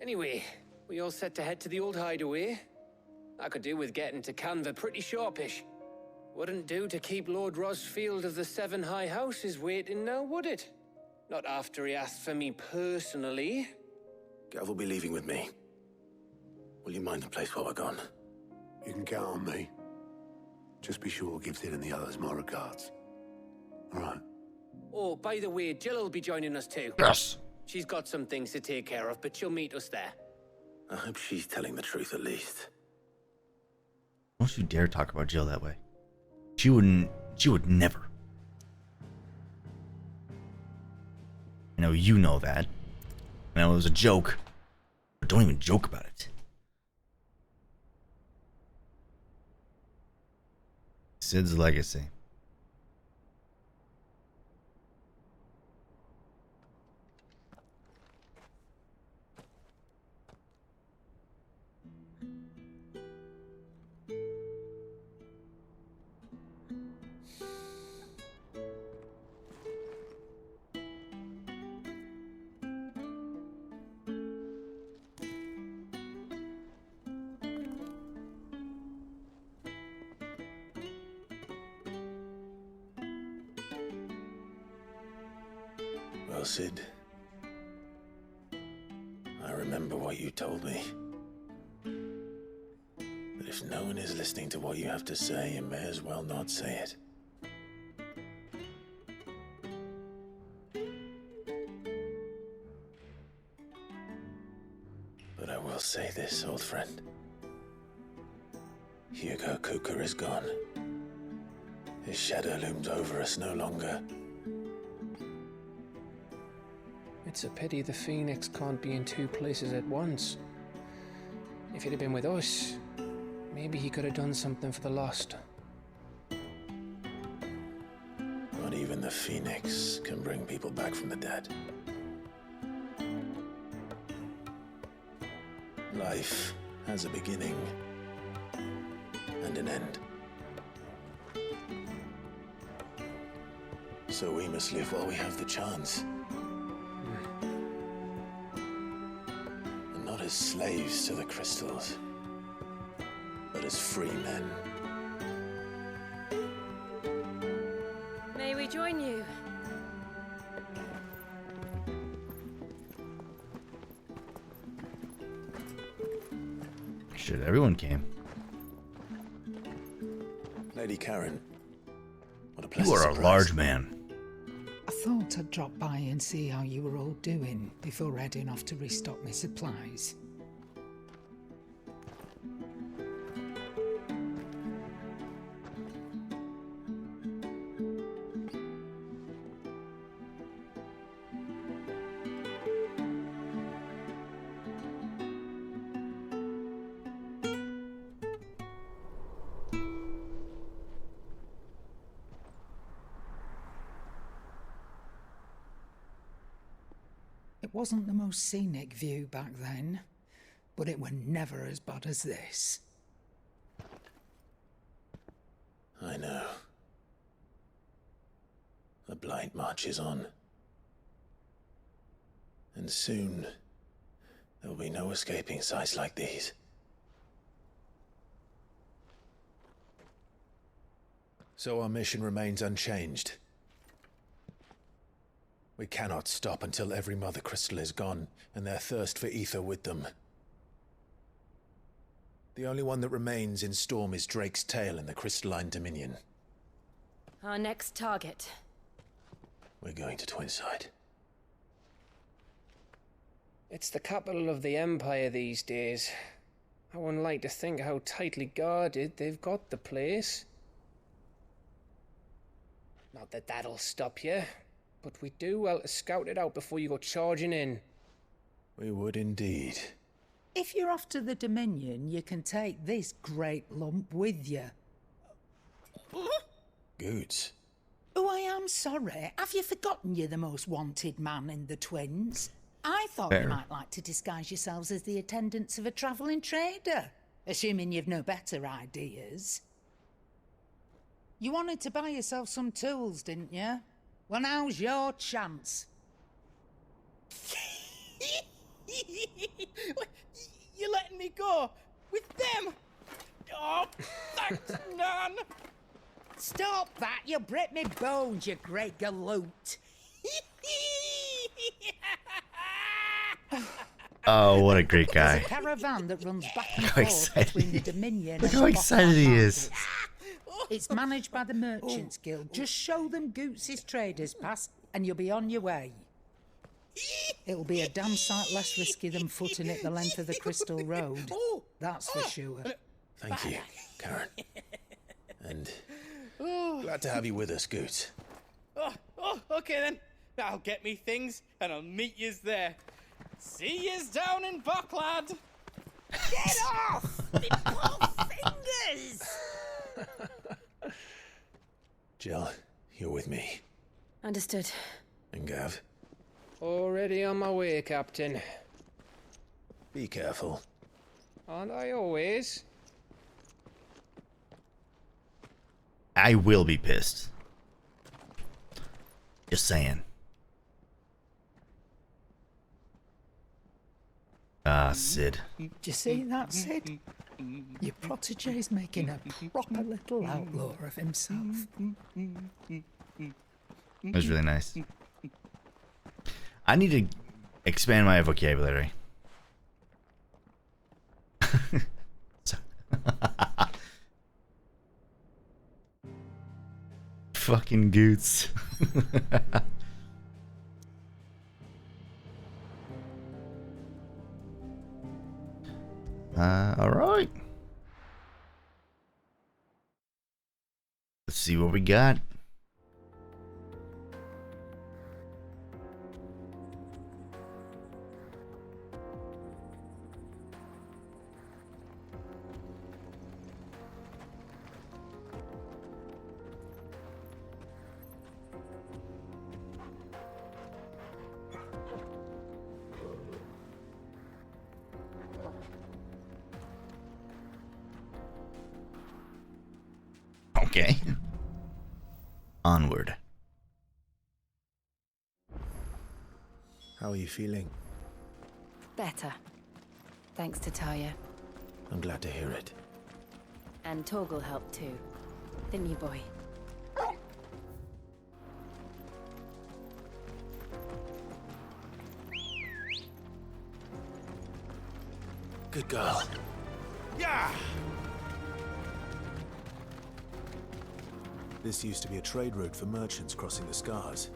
Anyway, we all set to head to the old hideaway. I could do with getting to Canver pretty sharpish. Wouldn't do to keep Lord Rosfield of the Seven High Houses waiting now, would it? Not after he asked for me personally. Gav will be leaving with me. Will you mind the place while we're gone? You can count on me. Just be sure to give Sid and the others my regards. All right. Oh, by the way, Jill will be joining us too. Yes. She's got some things to take care of, but she'll meet us there. I hope she's telling the truth at least. Don't you dare talk about Jill that way. She would never. I know you know that. I know it was a joke, but don't even joke about it. Sid's legacy. Well, Sid, I remember what you told me. But if no one is listening to what you have to say, you may as well not say it. But I will say this, old friend. Hugo Kuka is gone. His shadow looms over us no longer. It's a pity the Phoenix can't be in two places at once. If he'd have been with us, maybe he could have done something for the lost. Not even the Phoenix can bring people back from the dead. Life has a beginning and an end. So we must live while we have the chance. And not as slaves to the crystals. as free men. May we join you? Shit, everyone came. Lady Karen, what a You pleasant are a surprise. large man. I thought I'd drop by and see how you were all doing before heading off to restock my supplies. It wasn't the most scenic view back then, but it were never as bad as this. I know. The Blight marches on. And soon, there will be no escaping sights like these. So our mission remains unchanged. We cannot stop until every Mother Crystal is gone, and their thirst for ether with them. The only one that remains in Storm is Drake's Tail in the Crystalline Dominion. Our next target. We're going to Twinside. It's the capital of the Empire these days. I wouldn't like to think how tightly guarded they've got the place. Not that that'll stop you, but we do well to scout it out before you go charging in. We would indeed. If you're off to the Dominion, you can take this great lump with you. Goods. Oh, I am sorry. Have you forgotten you're the most wanted man in the Twins? I thought Fair. you might like to disguise yourselves as the attendants of a travelling trader, assuming you've no better ideas. You wanted to buy yourself some tools, didn't you? Well, now's your chance. You're letting me go with them? Oh, thanks, Nan. Stop that! You'll break me bones, you great galoot. Oh, what a great There's a guy. caravan that runs back and Look how forth excited between the he- Dominion Look and how excited he is. It's managed by the Merchants Guild. Just show them Goots' traders pass and you'll be on your way. It'll be a damn sight less risky than footing it the length of the Crystal Road. That's for sure. Thank you, Karen. And glad to have you with us, Goots. Oh, okay then. I'll get me things and I'll meet yous there. See yous down in Bucklad. Get off! Me poor fingers! Jill, you're with me. Understood. And Gav, Already on my way, Captain. be careful. Aren't I always? I will be pissed. Just saying. Ah, Sid. Do you see that, Sid? Your protege's making a proper little outlaw of himself. That was really nice. I need to expand my vocabulary. So- Fucking Goots. Alright. Let's see what we got. Okay. Onward. How are you feeling? Better. Thanks to Taya. I'm glad to hear it. And Torgal helped too. Didn't you, boy? Good girl. Yeah! This used to be a trade route for merchants crossing the Scars.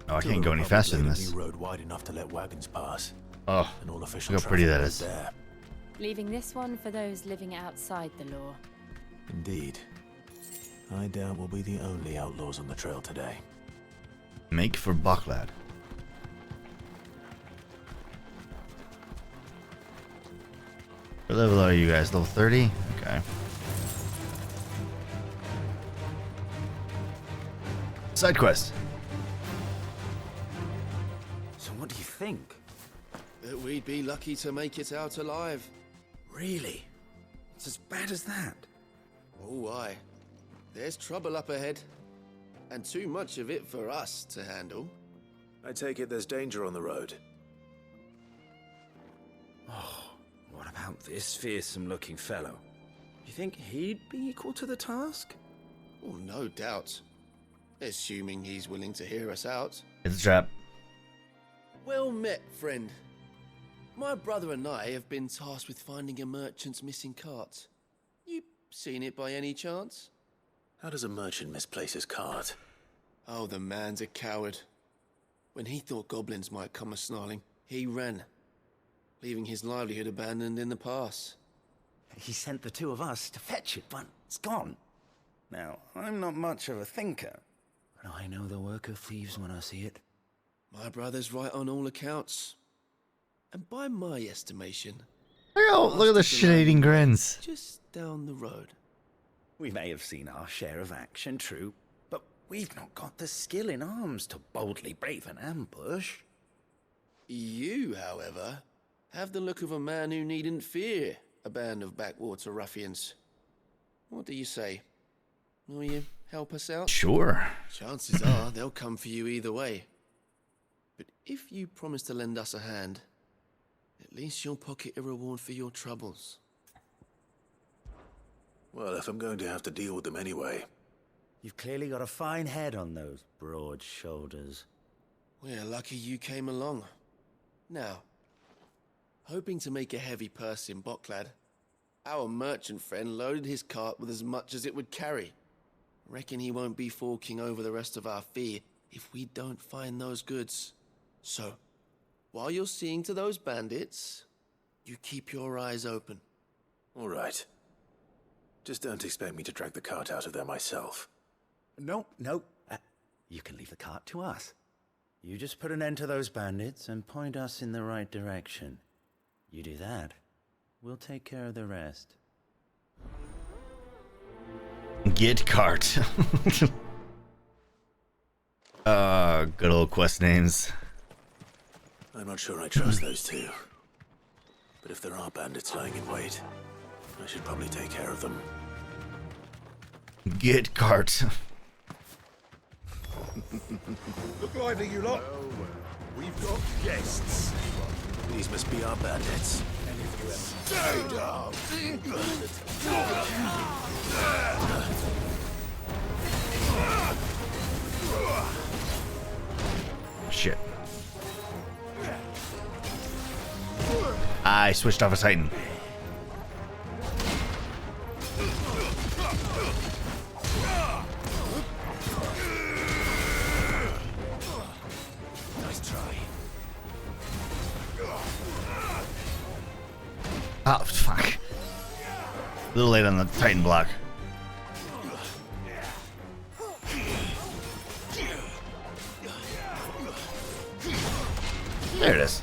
Oh, I can't go any faster than this. A new road wide enough to let wagons pass. Oh, and all official look how pretty that traffic is. there. Leaving this one for those living outside the law. Indeed. I doubt we'll be the only outlaws on the trail today. Make for Bucklad. What level are you guys? Level 30? Okay. Side quest. So what do you think? That we'd be lucky to make it out alive. Really? It's as bad as that? Oh, aye. There's trouble up ahead. And too much of it for us to handle. I take it there's danger on the road. Oh, what about this fearsome-looking fellow? You think he'd be equal to the task? Oh, no doubt. Assuming he's willing to hear us out. It's a trap. Well met, friend. My brother and I have been tasked with finding a merchant's missing cart. You seen it by any chance? How does a merchant misplace his cart? Oh, the man's a coward. When he thought goblins might come a-snarling, he ran, leaving his livelihood abandoned in the pass. He sent the two of us to fetch it, but it's gone. Now, I'm not much of a thinker, but I know the work of thieves when I see it. My brother's right on all accounts. And by my estimation... Look at the shit-eating grins. Just down the road. We may have seen our share of action, true, but we've not got the skill in arms to boldly brave an ambush. You, however, have the look of a man who needn't fear a band of backwater ruffians. What do you say? Will you help us out? Sure. Chances are they'll come for you either way. But if you promise to lend us a hand, at least you'll pocket a reward for your troubles. Well, if I'm going to have to deal with them anyway. You've clearly got a fine head on those broad shoulders. We're lucky you came along. Now, hoping to make a heavy purse in Bucklad, our merchant friend loaded his cart with as much as it would carry. Reckon he won't be forking over the rest of our fee if we don't find those goods. So, while you're seeing to those bandits, you keep your eyes open. All right. Just don't expect me to drag the cart out of there myself. No. You can leave the cart to us. You just put an end to those bandits and point us in the right direction. You do that, we'll take care of the rest. Get cart. Good old quest names. I'm not sure I trust those two. But if there are bandits lying in wait, I should probably take care of them. Get cart. Look lively, you lot. We've got guests. These must be our bandits. Stay down. Shit. I switched off a Titan. Nice try. Oh, fuck. A little late on the Titan block. There it is.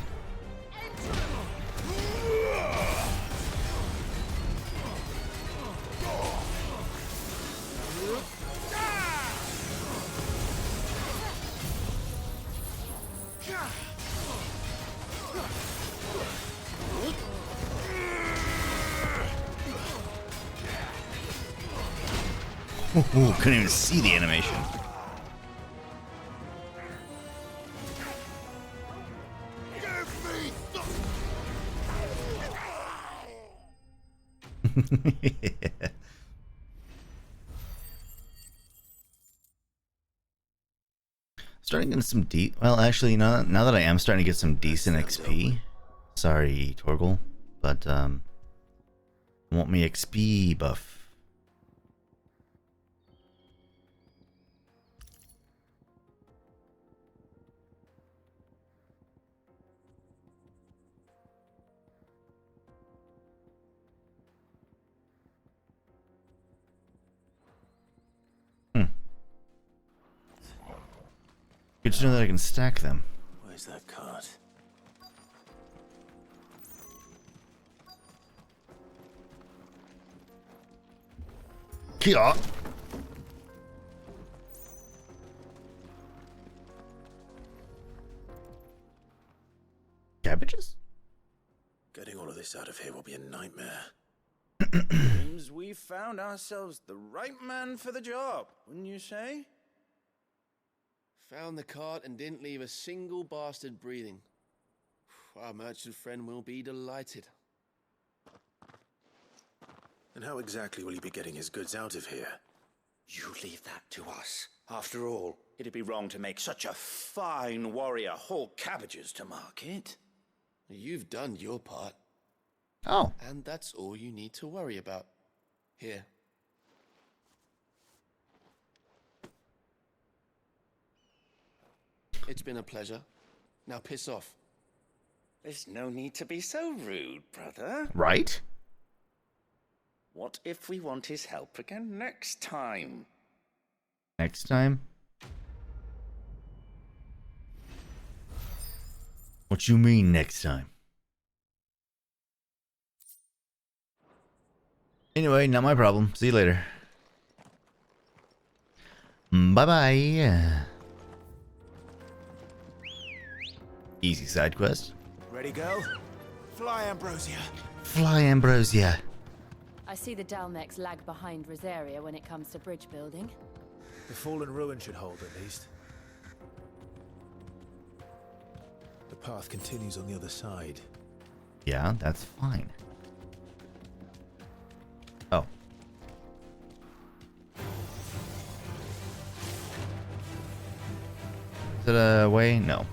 Ooh, couldn't even see the animation. Starting to get some well, actually, now that I am starting to get some decent XP. Sorry, Torgal, but I want me XP buff. Good to know that I can stack them. Where's that cart? Kia. Cabbages? Getting all of this out of here will be a nightmare. Seems we found ourselves the right man for the job, wouldn't you say? Found the cart and didn't leave a single bastard breathing. Our merchant friend will be delighted. And how exactly will he be getting his goods out of here? You leave that to us. After all, it'd be wrong to make such a fine warrior haul cabbages to market. You've done your part. Oh. And that's all you need to worry about. Here. It's been a pleasure. Now piss off. There's no need to be so rude, brother. Right? What if we want his help again next time? Next time? What you mean next time? Anyway, not my problem. See you later. Bye-bye. Easy side quest. Ready, go? Fly, Ambrosia. Fly, Ambrosia. I see the Dalmex lag behind Rosaria when it comes to bridge building. The fallen ruin should hold, at least. The path continues on the other side. Yeah, that's fine. Oh. Is it a way? No.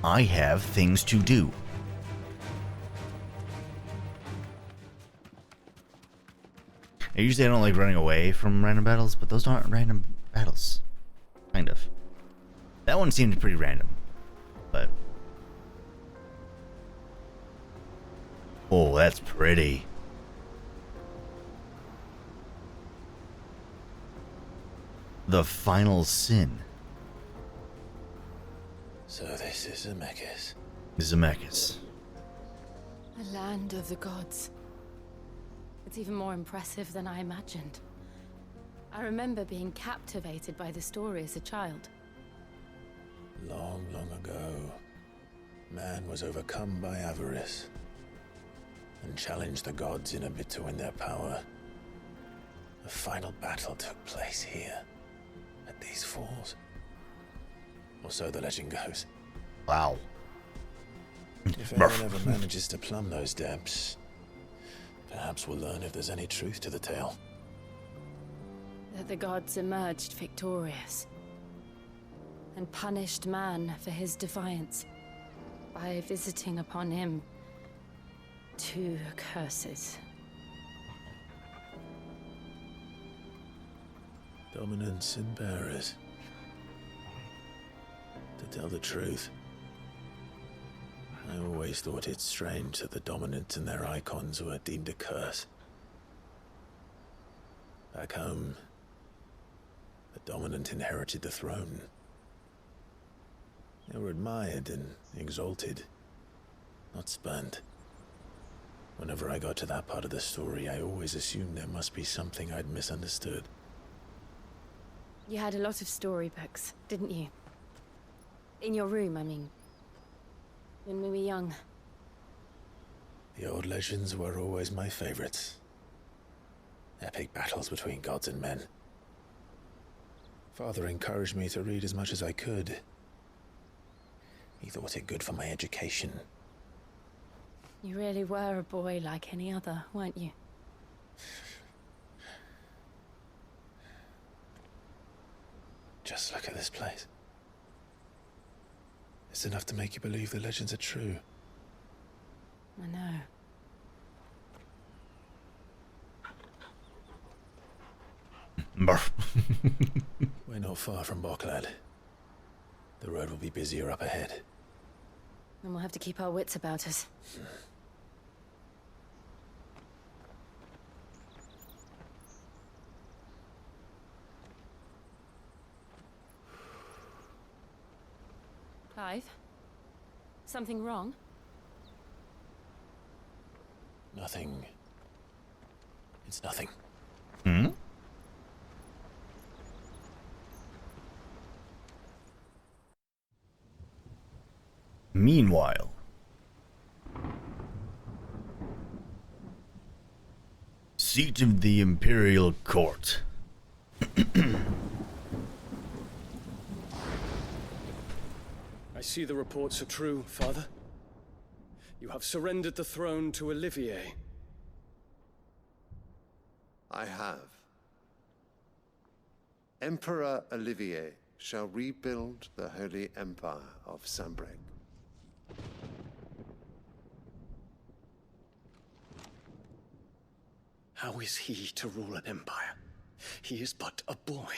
I have things to do. Usually I don't like running away from random battles, but those aren't random battles. Kind of. That one seemed pretty random, but... Oh, that's pretty. The final sin. So this is Zemeckis. Zemeckis. The land of the gods. It's even more impressive than I imagined. I remember being captivated by the story as a child. Long, long ago, man was overcome by avarice and challenged the gods in a bid to win their power. The final battle took place here, at these falls. Or so the legend goes. Wow. If anyone ever manages to plumb those depths, perhaps we'll learn if there's any truth to the tale. That the gods emerged victorious and punished man for his defiance by visiting upon him 2 curses. Dominance and bearers. To tell the truth, I always thought it strange that the dominant and their icons were deemed a curse. Back home, the dominant inherited the throne. They were admired and exalted, not spurned. Whenever I got to that part of the story, I always assumed there must be something I'd misunderstood. You had a lot of storybooks, didn't you? In your room, I mean. When we were young. The old legends were always my favorites. Epic battles between gods and men. Father encouraged me to read as much as I could. He thought it good for my education. You really were a boy like any other, weren't you? Just look at this place. It's enough to make you believe the legends are true. I know. We're not far from Boklad. The road will be busier up ahead. And we'll have to keep our wits about us. Clive? Something wrong? Nothing. It's nothing. Hmm? Meanwhile, seat of the Imperial Court. I see the reports are true, Father. You have surrendered the throne to Olivier. I have. Emperor Olivier shall rebuild the Holy Empire of Sanbreque. How is he to rule an empire? He is but a boy.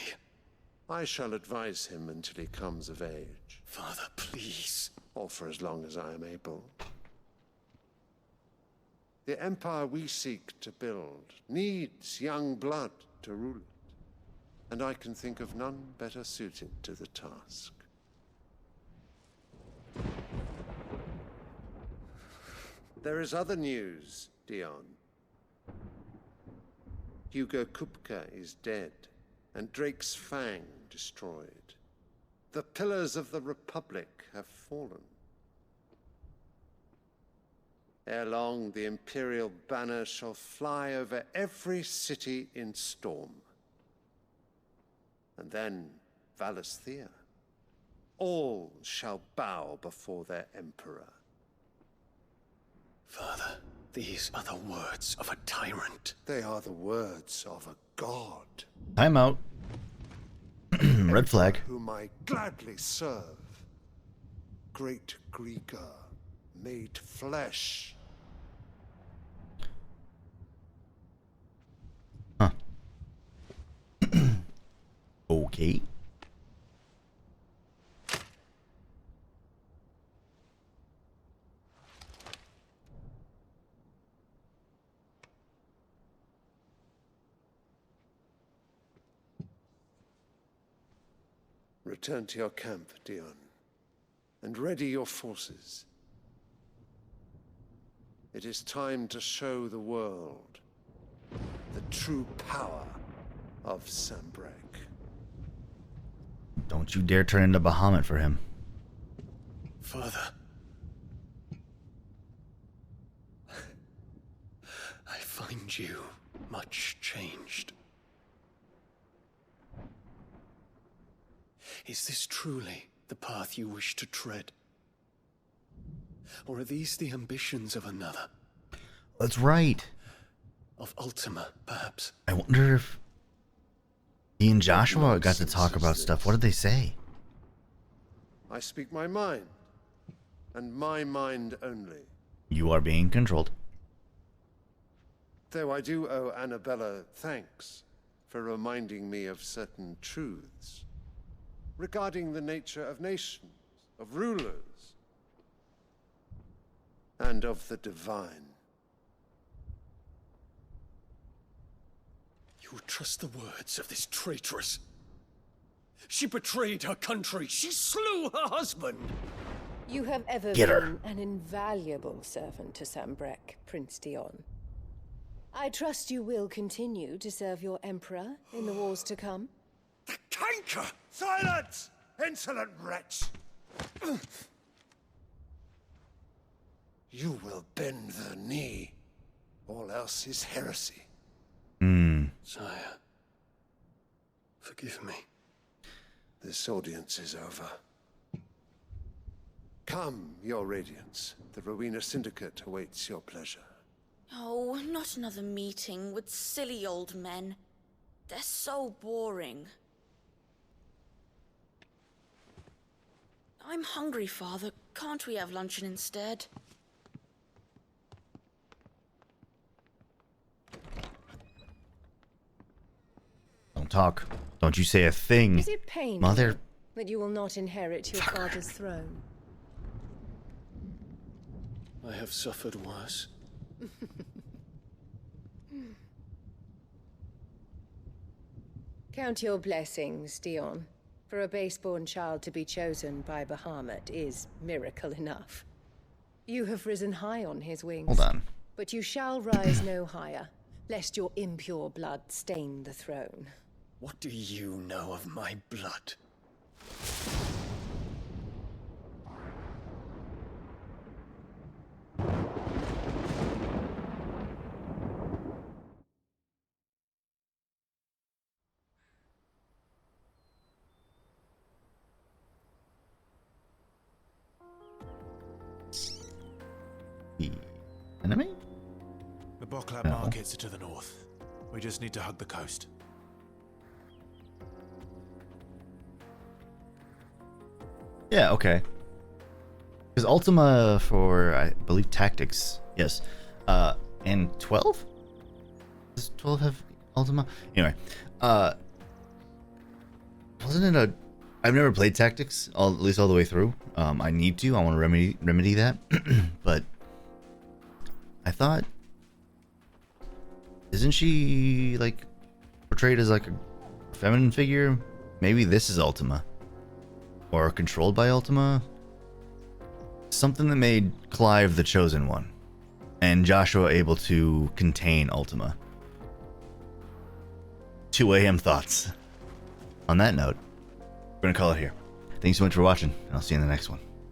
I shall advise him until he comes of age. Father, please. Or for as long as I am able. The empire we seek to build needs young blood to rule it. And I can think of none better suited to the task. There is other news, Dion. Hugo Kupka is dead, and Drake's Fang destroyed. The pillars of the Republic have fallen. Ere long, the Imperial banner shall fly over every city in Storm. And then Valisthea. All shall bow before their Emperor. Father, these are the words of a tyrant. They are the words of a god. I'm out. Red flag. Whom I gladly serve. Great Grieger, made flesh. Huh. Okay. Return to your camp, Dion, and ready your forces. It is time to show the world the true power of Sanbreque. Don't you dare turn into Bahamut for him. Father. I find you much changed. Is this truly the path you wish to tread? Or are these the ambitions of another? That's right. Of Ultima, perhaps? I wonder if he and Joshua got to talk about stuff. What did they say? I speak my mind, and my mind only. You are being controlled. Though I do owe Annabella thanks for reminding me of certain truths regarding the nature of nations, of rulers, and of the divine. You would trust the words of this traitress? She betrayed her country. She slew her husband. You have ever Get her. been an invaluable servant to Sanbreque, Prince Dion. I trust you will continue to serve your Emperor in the wars to come. The canker! Silence! Insolent wretch! You will bend the knee. All else is heresy. Sire, forgive me. This audience is over. Come, your radiance. The Rowena Syndicate awaits your pleasure. Oh, not another meeting with silly old men. They're so boring. I'm hungry, Father. Can't we have luncheon instead? Don't talk. Don't you say a thing. Is it painful Mother. that you will not inherit your father's throne? I have suffered worse. Count your blessings, Dion. For a base-born child to be chosen by Bahamut is miracle enough. You have risen high on his wings. Hold on. But you shall rise no higher, lest your impure blood stain the throne. What do you know of my blood? Enemy? The Boklab No. markets are to the north. We just need to hug the coast. Yeah, okay. Because Ultima for, I believe, tactics. Yes. And 12? Does 12 have Ultima? Anyway. Wasn't it a... I've never played tactics, at least all the way through. I need to. I want to remedy that. But I thought... Isn't she, like, portrayed as, like, a feminine figure? Maybe this is Ultima. Or controlled by Ultima? Something that made Clive the chosen one. And Joshua able to contain Ultima. 2 a.m. thoughts. On that note, we're going to call it here. Thanks so much for watching, and I'll see you in the next one.